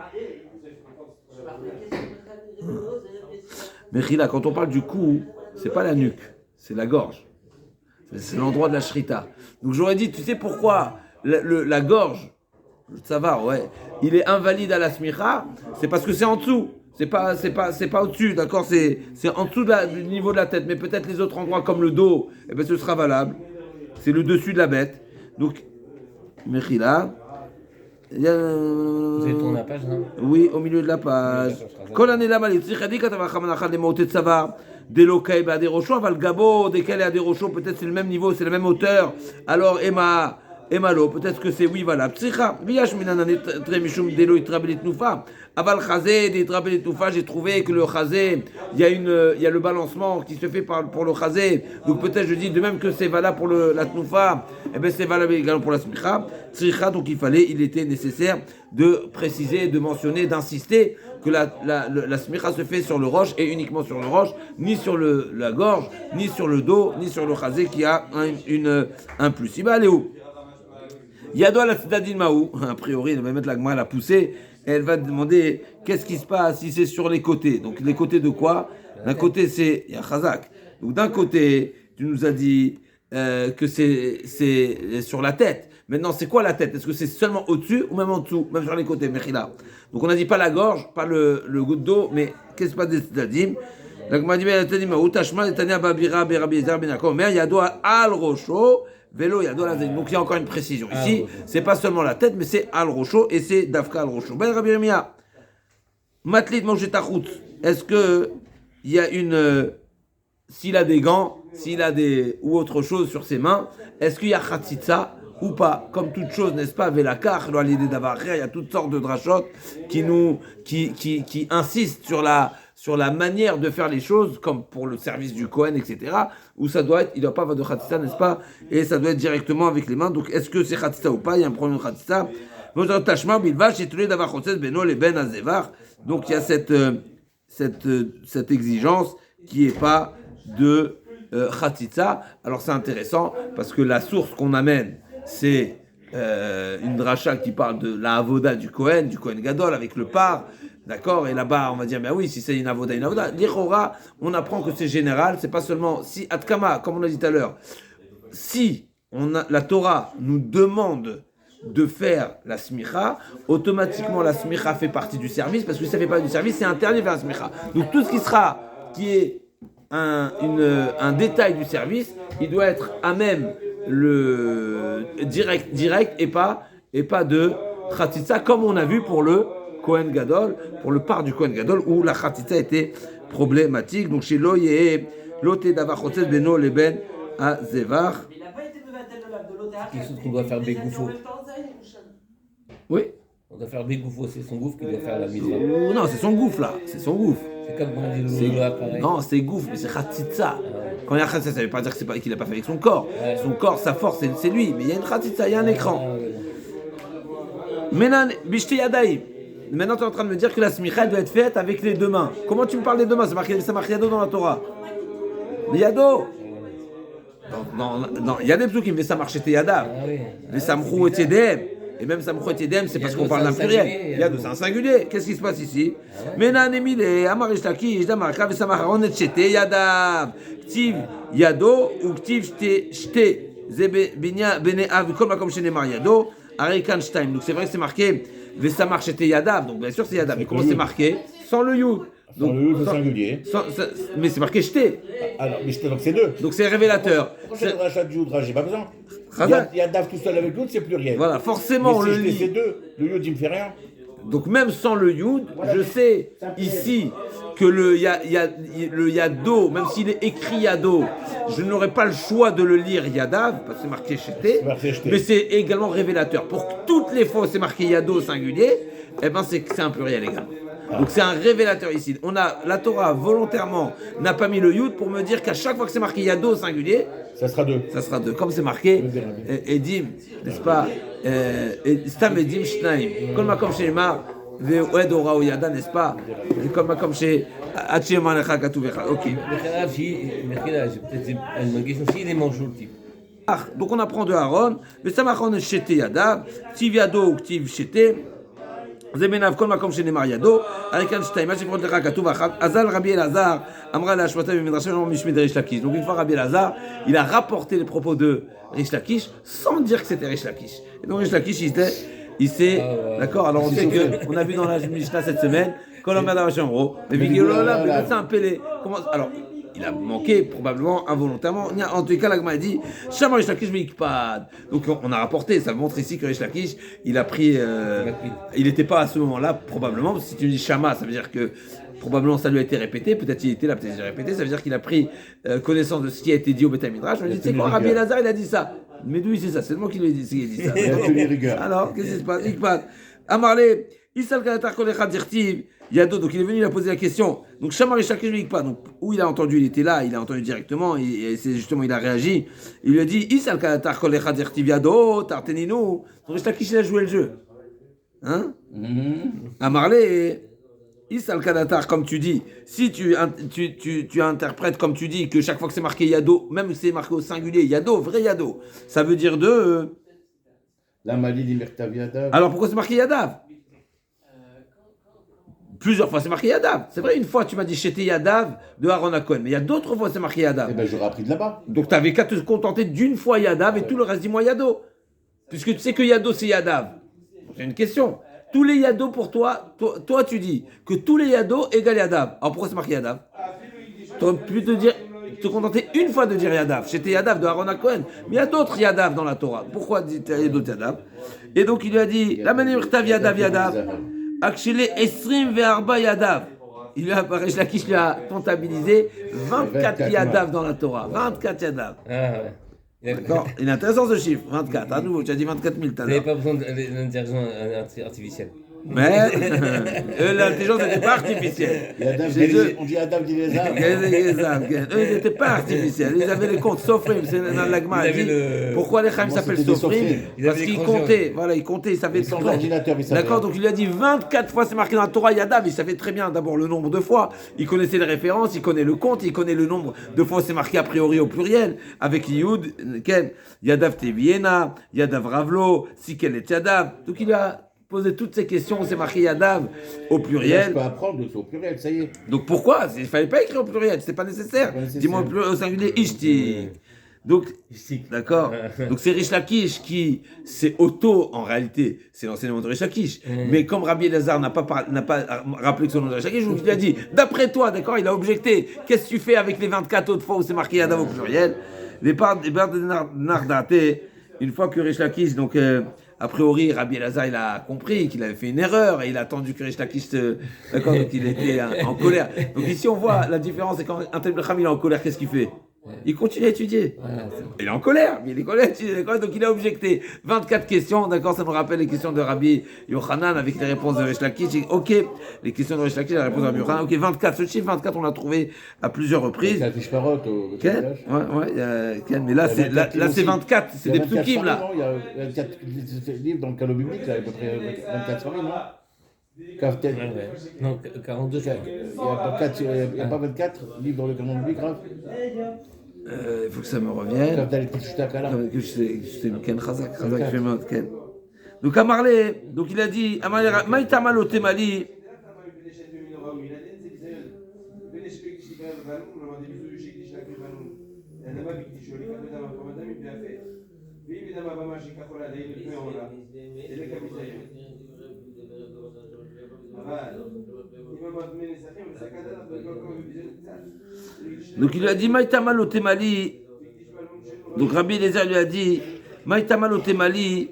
Mais là, quand on parle du cou, c'est pas la nuque, c'est la gorge. C'est l'endroit de la shrita. Donc j'aurais dit, tu sais pourquoi la gorge, le tsavar, il est invalide à la smicha? C'est parce que c'est en dessous. C'est pas au-dessus, d'accord? C'est en dessous du niveau de la tête. Mais peut-être les autres endroits comme le dos, ce sera valable. C'est le dessus de la bête. Donc, Mechila. Vous avez tourné la page, non? Oui, au milieu de la page. Kol année là-bas, il s'est dit quand on va ramener des mots de savar, des locaïs, des rochos, va le gabo, desquels il y a des rochos, peut-être c'est le même niveau, c'est la même hauteur. Alors, Emalo, peut-être que c'est oui, voilà. Psicha, viach minanane très michum delo itrabelit noufa. Aval chazé, des trabelit noufa, j'ai trouvé que le chazé, il y a le balancement qui se fait pour le chazé. Donc peut-être je dis de même que c'est valable pour la tnoufa, c'est valable également pour la smicha. Psicha, donc il était nécessaire de préciser, de mentionner, d'insister que la smicha se fait sur le roche et uniquement sur le roche, ni sur la gorge, ni sur le dos, ni sur le chazé qui a un plus. Il va aller où? Yado à la tzadin maou, a priori, elle va mettre la Gemara à la pousser, et elle va demander qu'est-ce qui se passe si c'est sur les côtés. Donc les côtés de quoi? D'un côté c'est Chazak. Donc d'un côté, tu nous as dit que c'est sur la tête. Maintenant, c'est quoi la tête? Est-ce que c'est seulement au-dessus ou même en dessous, même sur les côtés? Mechila. Donc on n'a dit pas la gorge, pas le goutte d'eau, mais qu'est-ce qui se passe des tzadim? La Gemara dit tzadin maou, tashma netania babira berabi ezer ben Yaakov, mais Yado al rosho. Vélo, il y a donc il y a encore une précision. Ici, c'est pas seulement la tête, mais c'est al rocho et c'est dafka al rocho. Ben Rabbi Yirmiyah, matlit moshe tachut. Est-ce que il y a s'il a des gants, ou autre chose sur ses mains, est-ce qu'il y a chatzitza ou pas? Comme toute chose, n'est-ce pas? Velakach, il y a toutes sortes de drachot qui insistent sur la manière de faire les choses, comme pour le service du Kohen, etc., où ça doit être, il ne doit pas avoir de Khatissa, n'est-ce pas? Et ça doit être directement avec les mains. Donc, est-ce que c'est Khatissa ou pas? Il y a un problème de Khatissa. Donc, il y a cette exigence qui n'est pas de Khatissa. Alors, c'est intéressant, parce que la source qu'on amène, c'est une dracha qui parle de la avoda du Kohen Gadol, avec le par. D'accord? Et là-bas, on va dire, mais oui, si c'est une avoda. L'Ichora, on apprend que c'est général, c'est pas seulement, si, Atkama, comme on a dit tout à l'heure, si la Torah nous demande de faire la smicha, automatiquement la smicha fait partie du service, parce que si ça fait partie du service, c'est interdit de faire la smicha. Donc tout ce qui est un détail du service, il doit être à même le direct et pas de khatitsa, comme on a vu pour le Kohen Gadol, pour le part du Kohen Gadol, où la khatitsa était problématique. Donc chez Loye et Loté Davachotset Beno Leben à Zevar. Quelque chose qu'on doit faire Bégoufo. Oui. On doit faire Bégoufo, c'est son gouffre qui doit faire la mise. Non, c'est son gouffre là, c'est son gouffre. C'est comme on a dit le pareil. Non, c'est gouffre, mais c'est khatitsa. Quand il y a khatitsa, ça ne veut pas dire qu'il n'a pas fait avec son corps. Son corps, sa force, c'est lui. Mais il y a une khatitsa, il y a un écran. Maintenant, Bishti Yadaï. Maintenant, tu es en train de me dire que la smicha doit être faite avec les deux mains. Comment tu me parles des deux mains? C'est marqué Yado dans la Torah. Mais Yado. Non, il y a des psukim, mais ça marche chez Yadav. Les Samchou et Yedem. Et même Samchou et Yedem, c'est parce qu'on parle d'un pluriel. Yado, c'est un singulier. Qu'est-ce qui se passe ici? Menan Emile, Amarish Lakish, Damarka, Vesamacharon et Chete Yadav. Ktiv Yado ou Ktiv Shte. Zebe Binya Bene Av, comme comme chez Neymar Yado. Arikan Shtaim. Donc c'est vrai que c'est marqué Vesamar Chete Yadav. Donc bien sûr c'est Yadav. Mais comment c'est marqué? Sans le Yud. Donc, le singulier. Mais c'est marqué jeté. Alors, mais donc c'est deux. Donc c'est révélateur. Pourquoi c'est le rachat du Youdra? J'ai pas besoin. Il y a Dav tout seul avec l'autre, c'est pluriel. Voilà, forcément mais le si lit. c'est deux, le Yud il me fait rien. Donc même sans le Yud, je sais ici que le Yado, même s'il est écrit Yado, je n'aurai pas le choix de le lire Yadav, parce que c'est marqué Cheté, mais c'est également révélateur. Pour toutes les fois où c'est marqué Yado au singulier, eh ben c'est un pluriel également. Donc c'est un révélateur ici. La Torah volontairement n'a pas mis le Yud pour me dire qu'à chaque fois que c'est marqué Yado au singulier, ça sera deux. Ça sera deux. Comme c'est marqué, Edim, n'est-ce pas? Stam Edim Shnaim. Comme makom chez Mar, Ve'ed Ora Yada, n'est-ce pas? Comme makom chez Hachem Alecha Katuvecha. Ok. Donc on apprend de Aaron, Ve'samachon Shete Yada, Tiv Yado ou Tiv Shete. זה מנהב כל מקום שנאמר ידו, הרי כאן שתיים, מה שפחות לך כתוב אחת, אזל רבי אלעזר אמרה להשמטה במדרשה לא משמי de Rish Lakish. Donc une fois Rabbi Elazar, il a rapporté les propos de Rish Lakish sans dire que c'était Rish Lakish. Et donc Rish Lakish, il s'est d'accord, alors on dit que, on a vu dans la Mishnah cette semaine, Kolom Adam Shomro, mais Vigilolab, le médecin appelé, alors, il a manqué probablement involontairement. En tout cas, l'Agma a dit Shama Rish Lakish ve'ikpad. Donc on a rapporté, ça montre ici que Rish Lakish, il a pris. Il n'était pas à ce moment-là, probablement. Parce que si tu dis Shama, ça veut dire que probablement ça lui a été répété. Peut-être il était là, peut-être il a répété. Ça veut dire qu'il a pris connaissance de ce qui a été dit au Beth Midrash. On lui dit c'est quoi, Rabbi Elazar, il a dit ça. Mais d'où c'est ça? C'est moi qui lui ai dit ça. Alors, qu'est-ce qui se passe? Ikpad. Amarle, Isal Kalatar Kolechad Zirtiv. Yado, donc il est venu, il a posé la question. Donc Shamar et Shakish lui pas. Donc où il a entendu, il était là, il a entendu directement, et c'est justement il a réagi. Il lui a dit Isal Kalatar Kolechad Zirtiv Yado, Tarteninu. Donc Shakish il a joué le jeu. Hein? Amarle, Isal Kalatar, comme tu dis, si tu interprètes comme tu dis que chaque fois que c'est marqué Yado, même si c'est marqué au singulier, Yado, vrai Yado, ça veut dire de. La malie d'Imertav Yadav. Alors pourquoi c'est marqué Yadav? Plusieurs fois c'est marqué Yadav. C'est vrai, une fois tu m'as dit Chété Yadav de Aaron Cohen, mais il y a d'autres fois c'est marqué Yadav. Eh ben j'aurais appris de là-bas. Donc tu avais qu'à te contenter d'une fois Yadav et tout le reste dis-moi Yado. Puisque tu sais que Yado c'est Yadav. C'est une question. Tous les Yado pour toi tu dis que tous les Yado égale Yadav. Alors pourquoi c'est marqué Yadav? Tu aurais pu te contenter une fois de dire Yadav. Chété Yadav de Aaron Cohen. Mais il y a d'autres Yadav dans la Torah. Pourquoi il y a d'autres Yadav? Et donc il lui a dit la manière que Yadav Yadav. Akshele Esrim Ve'arba Yadav. Il lui a, Rish Lakish lui a comptabilisé 24 Yadav dans la Torah. 24 Yadav. D'accord. Il est intéressant ce chiffre. 24. À nouveau, tu as dit 24 000 tout à Vous n'avez l'heure. pas besoin de l'intelligence artificielle. Mais eux, l'intelligence n'était pas artificielle. Chez eux, On dit Adam dit les âmes. eux, ils n'étaient pas artificiels. Ils avaient les comptes Sofrim. C'est dans l'Agma. Pourquoi les Chaim s'appellent c'était des Sofrim? Sofrim. Parce qu'ils comptaient. Voilà, ils comptaient. Ils savaient Sans tout. ordinateur, ils savaient. D'accord, donc il lui a dit 24 fois, c'est marqué dans la Torah, Yadav. Il savait très bien d'abord le nombre de fois. Il connaissait les références, il connaît le compte, il connaît le nombre de fois, c'est marqué a priori au pluriel. Avec Yud, Yadav Teviena, Yadav Ravlo, Sikel et Yadav. Donc il a posé toutes ces questions, c'est marqué Yadav au Je pluriel. peux apprendre au pluriel, ça y est. Donc pourquoi? Il ne fallait pas écrire au pluriel, c'est pas nécessaire. Dis-moi au singulier, Ishti. Donc, d'accord. Donc c'est Rish Lakish qui, c'est auto en réalité, c'est l'enseignement de Rish Lakish. Mais comme Rabbi Elazar n'a pas rappelé que son nom de Rish Lakish, donc il a dit, d'après toi, d'accord, il a objecté, qu'est-ce que tu fais avec les 24 autres fois où c'est marqué Yadav au pluriel? Les parts de Nardate, une fois que Rish Lakish, donc a priori, Rabbi Elazar, il a compris qu'il avait fait une erreur et il a attendu que Rish Lakish, d'accord, donc il était en colère. Donc ici on voit la différence, c'est quand un tel Becham il est en colère, qu'est-ce qu'il fait? Il continue à étudier. Il est en colère, mais il est en colère, d'accord, donc il a objecté. 24 questions, d'accord, ça nous rappelle les questions de Rabbi Yochanan avec les réponses de Rish Lakish. Ok, les questions de Rish Lakish, la réponse de Rabbi Yochanan. Ok, 24, ce chiffre 24, on l'a trouvé à plusieurs reprises. C'est la fiche parotte au Ken, mais là c'est 24, c'est des psukim là. Il y a 24 livres dans le canon biblique, là, à peu près 24 soirées, non? Non, 42. Il n'y a pas 24 livres dans le canon biblique, grave. Il faut que ça me revienne. Donc Amarle, donc il a dit, Maïtamal au Temali. Donc il lui a dit Maïtamal au Temali. Donc Rabbi Eliezer lui a dit Maïtamal au Temali.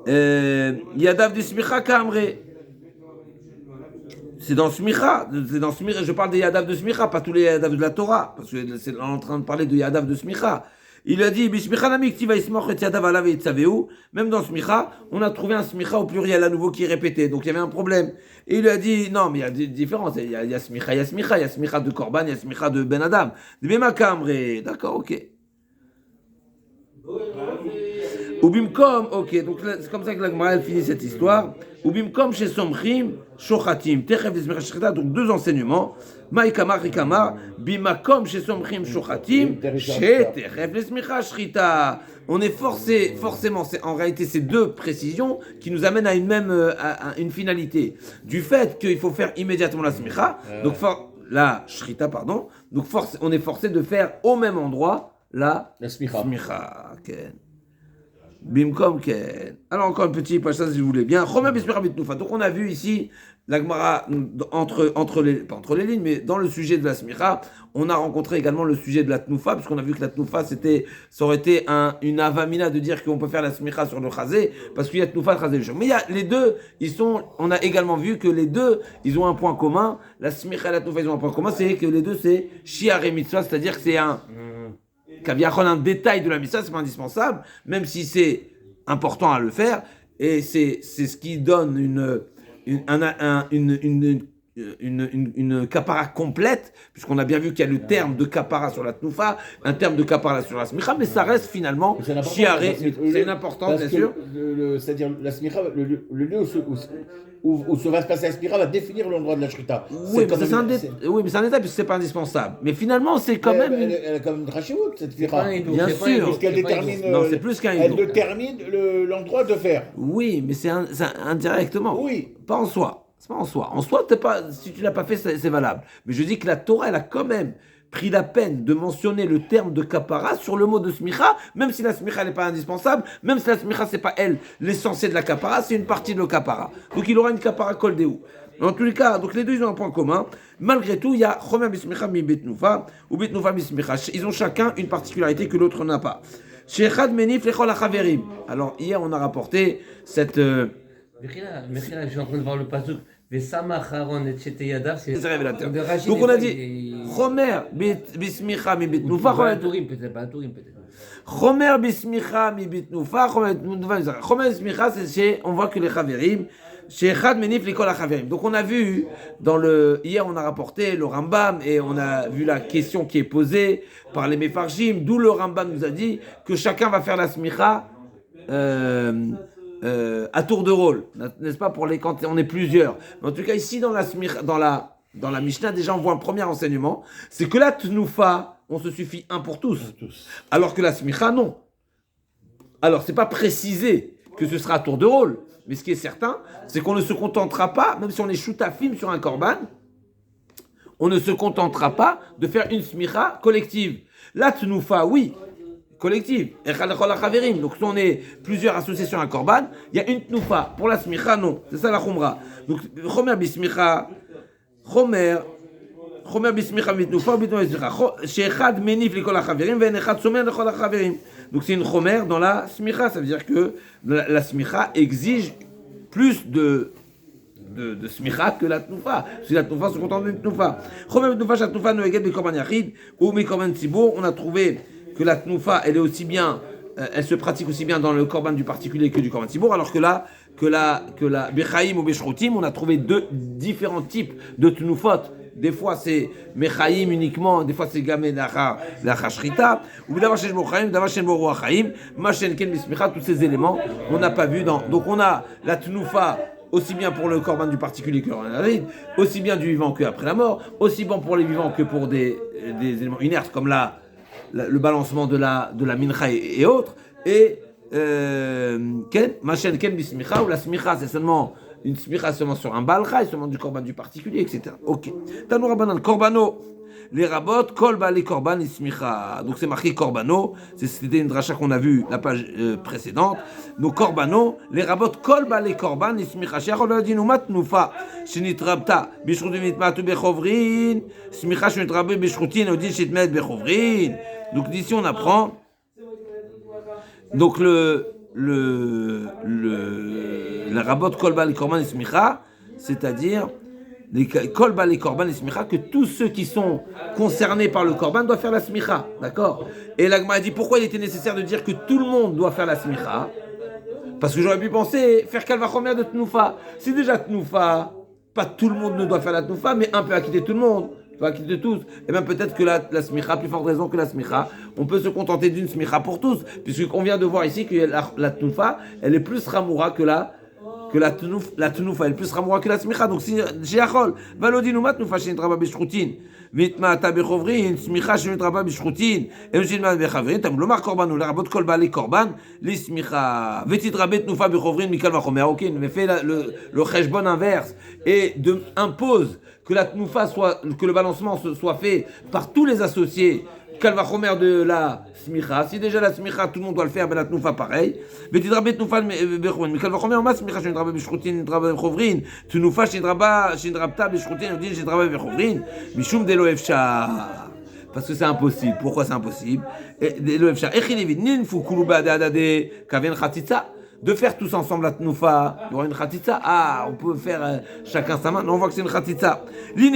Yadav du Smicha Kamre. C'est dans Smicha. Je parle des Yadav de Smicha, pas tous les Yadav de la Torah. Parce que c'est en train de parler de Yadav de Smicha. Il a dit, même dans Smicha, on a trouvé un Smicha au pluriel à nouveau qui est répété, donc il y avait un problème. Et il lui a dit, non, mais il y a des différences, il y a Smicha, il y a Smicha de Korban, il y a Smicha de Ben Adam. D'accord, ok. Ubimkom, ok, donc c'est comme ça que la Gemara finit cette histoire. Ubimkom chez Somchim, Shochatim, Techef des Smicha, donc deux enseignements. Maïkamar, Rikamar, Bimakom chez Somchim, Shochatim, chez Techef des Smicha, Shrita. On est forcément, en réalité, c'est deux précisions qui nous amènent à une même, à une finalité. Du fait qu'il faut faire immédiatement la Smicha, donc la Shrita, pardon, donc on est forcé de faire au même endroit la Smicha. Okay. Bimkom ken. Alors encore un petit passage si vous voulez bien. Donc on a vu ici la Gemara entre les lignes, mais dans le sujet de la smicha, on a rencontré également le sujet de la tnoufa, parce qu'on a vu que la tnoufa ça aurait été une avamina de dire qu'on peut faire la smicha sur le chazé, parce qu'il y a tnoufa, chazé, le chom. Mais les deux, on a également vu que les deux, ils ont un point commun. La smicha et la tnoufa, ils ont un point commun, c'est que les deux c'est shiar et mitzvah, c'est-à-dire que c'est un détail de la mitzvah, c'est pas indispensable, même si c'est important à le faire, et c'est ce qui donne une kapara complète, puisqu'on a bien vu qu'il y a le terme de kapara sur la tnoufa, un terme de kapara sur la smicha, mais ça reste finalement shiaré, c'est une importance bien sûr. C'est-à-dire la smicha, le lieu où se va se passer la smicha va définir l'endroit de la shrita. Oui, mais c'est un détail, puisque c'est pas indispensable. Mais finalement, c'est quand même... Elle a quand même Rachiout, cette smicha. Bien sûr. Puisqu'elle détermine... Non, c'est plus qu'un elle détermine l'endroit de faire. Oui, mais c'est indirectement. Oui. Pas en soi. C'est pas en soi. En soi, si tu l'as pas fait, c'est valable. Mais je dis que la Torah, elle a quand même pris la peine de mentionner le terme de kapara sur le mot de smicha, même si la smicha n'est pas indispensable, même si la smicha c'est pas elle l'essentiel de la kapara, c'est une partie de le kapara. Donc il aura une kapara kol dehu. En tous les cas, donc les deux ils ont un point commun. Malgré tout, il y a chomer bismicha mi betnufa ou betnufa bismicha. Ils ont chacun une particularité que l'autre n'a pas. Shechad menif lechol hachaverim. Alors hier on a rapporté cette Mechila, je suis en train de voir le pasuk. C'est révélateur. Donc on a dit Chomer bismicha mi betnufa. Pas un tourim peut-être. Chomer bismicha mi bitnufa, chomer bitnufa mi zera. Chomer bismicha, on voit que les chaverim, chez Echad menif l'école à chaverim. Donc on a vu, hier on a rapporté le Rambam, et on a vu la question qui est posée par les Mefarshim, d'où le Rambam nous a dit que chacun va faire la smicha à tour de rôle, n'est-ce pas, quand on est plusieurs. Mais en tout cas ici dans la smicha, dans la Mishnah, déjà on voit un premier enseignement, c'est que la tnufa, on se suffit un pour tous. Alors que la smicha, non. Alors c'est pas précisé que ce sera à tour de rôle, mais ce qui est certain, c'est qu'on ne se contentera pas, même si on est shoutafim sur un korban, on ne se contentera pas de faire une smicha collective. La tnufa, oui, collective. Donc si on est plusieurs associations à un korban, il y a une tnufa. Pour la smicha, non. C'est ça la chumra. Donc chomer bismicha, chomer bismicha mitnufa, bitnufa bismicha. She'echad menif l'école à chaverim, ve'en somer l'école à chaverim. Donc c'est une chomer dans la smicha. Ça veut dire que la smicha exige plus de smicha que la tnufa. Si la tnufa se contente de tnufa. Chomer tnufa, la tnufa noeget bekorban yachid ou bekorban tzibur. On a trouvé que la tnufa, elle est aussi bien, elle se pratique aussi bien dans le korban du particulier que du korban tzibur, alors que la bechaim ou beshrutim, on a trouvé deux différents types de tnufot. Des fois c'est mechaim uniquement, des fois c'est gamé la shrita, ou d'abord chez mochaim, d'abord chez moruachaim, machen ken bismicha, tous ces éléments on n'a pas vu dans. Donc on a la tnufa aussi bien pour le korban du particulier que le korban arid, aussi bien du vivant qu'après la mort, aussi bien pour les vivants que pour des éléments inertes comme le balancement de la mincha et autres. Et machen ken bismicha, ou la smicha c'est seulement une smicha seulement sur un balcha, seulement du korban du particulier, etc. Ok. Tanu Rabbanan, korbano, les rabot, kol ba les korban smicha. Donc c'est marqué korbano, c'était une dracha qu'on a vue la page précédente. Donc korbano, les rabot, kol ba les korban smicha. Shechol v'adinu matnufa, shenitrabta, bishrutin mitmatu bechovrin, smicha shenitrabe bishrutin, odin shitmet bechovrin. Donc d'ici on apprend. Donc la rabot kolba les korban et smicha, c'est-à-dire les kolba les korban et smicha, que tous ceux qui sont concernés par le korban doivent faire la smicha, d'accord. Et l'agma a dit pourquoi il était nécessaire de dire que tout le monde doit faire la smicha, parce que j'aurais pu penser faire kalvachomer de tnufa. Si déjà tnufa, pas tout le monde ne doit faire la tnufa, mais un peut acquitter tout le monde. Quitter tous, et bien peut-être que la smicha, plus forte raison que la smicha, on peut se contenter d'une smicha pour tous, puisqu'on vient de voir ici que la tnufa, elle est plus ramoura que la tnufa, elle est plus ramoura que la smicha. Donc si j'achol, valodinuma tnufa shenetraba bishrutin, vitmata bechovrin, smicha shenetraba bishrutin, et shenetraba bechavrin, tam lomar korbanou, la rabot kol balé korban, li smicha, vetitrabe tnufa bechovrin mikal vachomer. Ok, mais fait le cheshbon inverse et impose que la tnufa que le balancement soit fait par tous les associés, kalvachomer de la smicha. Si déjà la smicha, tout le monde doit le faire, ben la tnufa pareil. Vetidrabe tnufa bechovrin, kalvachomer ma smicha shenetraba bishrutin, netraba bechovrin, tnufa shenetrabta bishrutin, odin shenetraba bechovrin, mishum delo efsha. Parce que c'est impossible. Pourquoi c'est impossible? Delo efsha. Echilevit ninfu kuluba de kaven chatitza. De faire tous ensemble la tnufa, il y aura une khatitza. Ah, on peut faire chacun sa main. Non, on voit que c'est une khatitza. Et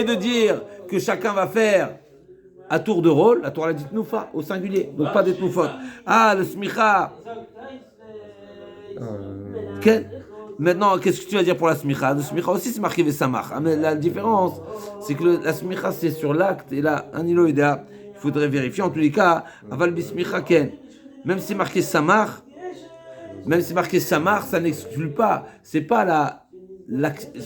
de dire que chacun va faire à tour de rôle, la Torah a dit tnufa au singulier, donc pas des tnufot. Ah, le smicha. Maintenant, qu'est-ce que tu vas dire pour la smicha? Le smicha aussi c'est marqué vesamach. Mais la différence, c'est que la smicha c'est sur l'acte, et là, un iloïda, il faudrait vérifier. En tous les cas, aval bismicha ken. Même si c'est marqué samar, ça n'exclut pas. C'est pas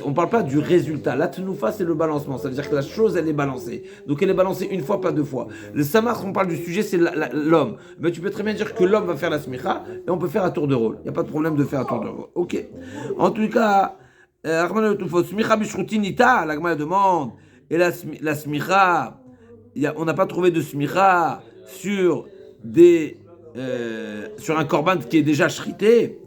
on parle pas du résultat. La tnufa, c'est le balancement. Ça veut dire que la chose, elle est balancée. Donc elle est balancée une fois, pas deux fois. Le samar, on parle du sujet, c'est l'homme. Mais tu peux très bien dire que l'homme va faire la smicha et on peut faire à tour de rôle. Il n'y a pas de problème de faire à tour de rôle. Ok. En tout cas, smicha bishrutinita, l'agma demande. Et la smicha, on n'a pas trouvé de smicha sur sur un korban qui est déjà shrité.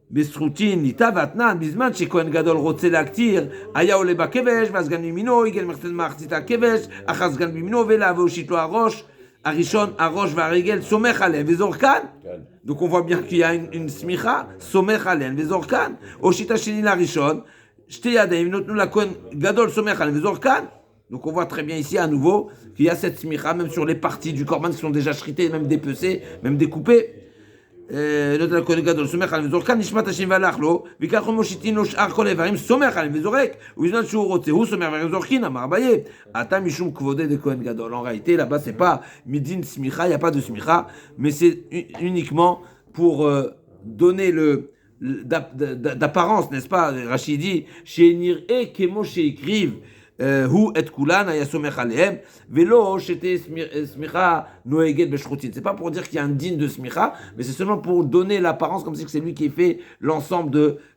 Besrutin nita vatnan bizman chez Kohen Gadol rotse laktir aya ole bakevesh vazgan mimino igel merten martita kevesh achaz gan mimino vela voshito arosh arishon arosh varigel somech alen vezorkan. Donc on voit bien qu'il y a une smicha somech alen vezorkan oshita sheni la rishon shte yadayim notnu la Kohen Gadol somech alen vezorkan. Donc on voit très bien ici à nouveau qu'il y a cette smicha, même sur les parties du korban qui sont déjà shritées, même dépecées, même découpées. נותן לכהן גדול, סומך עליהם וזורק, כאן נשמת השם והלך לו, וכך הוא מושיטין לו שאר כל האיברים, סומך עליהם וזורק, ובזמן שהוא רוצה, הוא סומך עליהם וזורקין, אמר אביי, אתה משום כבודי דכהן גדול. En réalité, là-bas, c'est pas midin smicha, il n'y a pas de smicha, mais c'est uniquement pour donner d'apparence, n'est-ce pas? Rachid dit, chez Nir'e kemo sheikriv, הוא את כולן היה סומך עליהם, ולא שתהיה סמיכה נוהגת בשחוטין. C'est pas pour dire qu'il y a un digne de smicha, mais c'est seulement pour donner l'apparence comme si c'est lui qui fait l'ensemble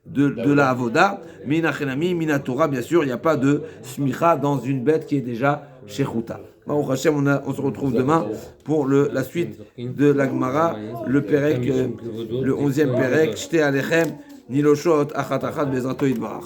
de la avoda. Mina chenami, mina Torah, bien sûr, il n'y a pas de smicha dans une bête qui est déjà shechuta. Baruch Hashem, on se retrouve demain pour la suite de la Gemara, le Perek, le 11e Perek, Shte Alechem, Niloshot, Achat Achat, Bezrato Yitbarach.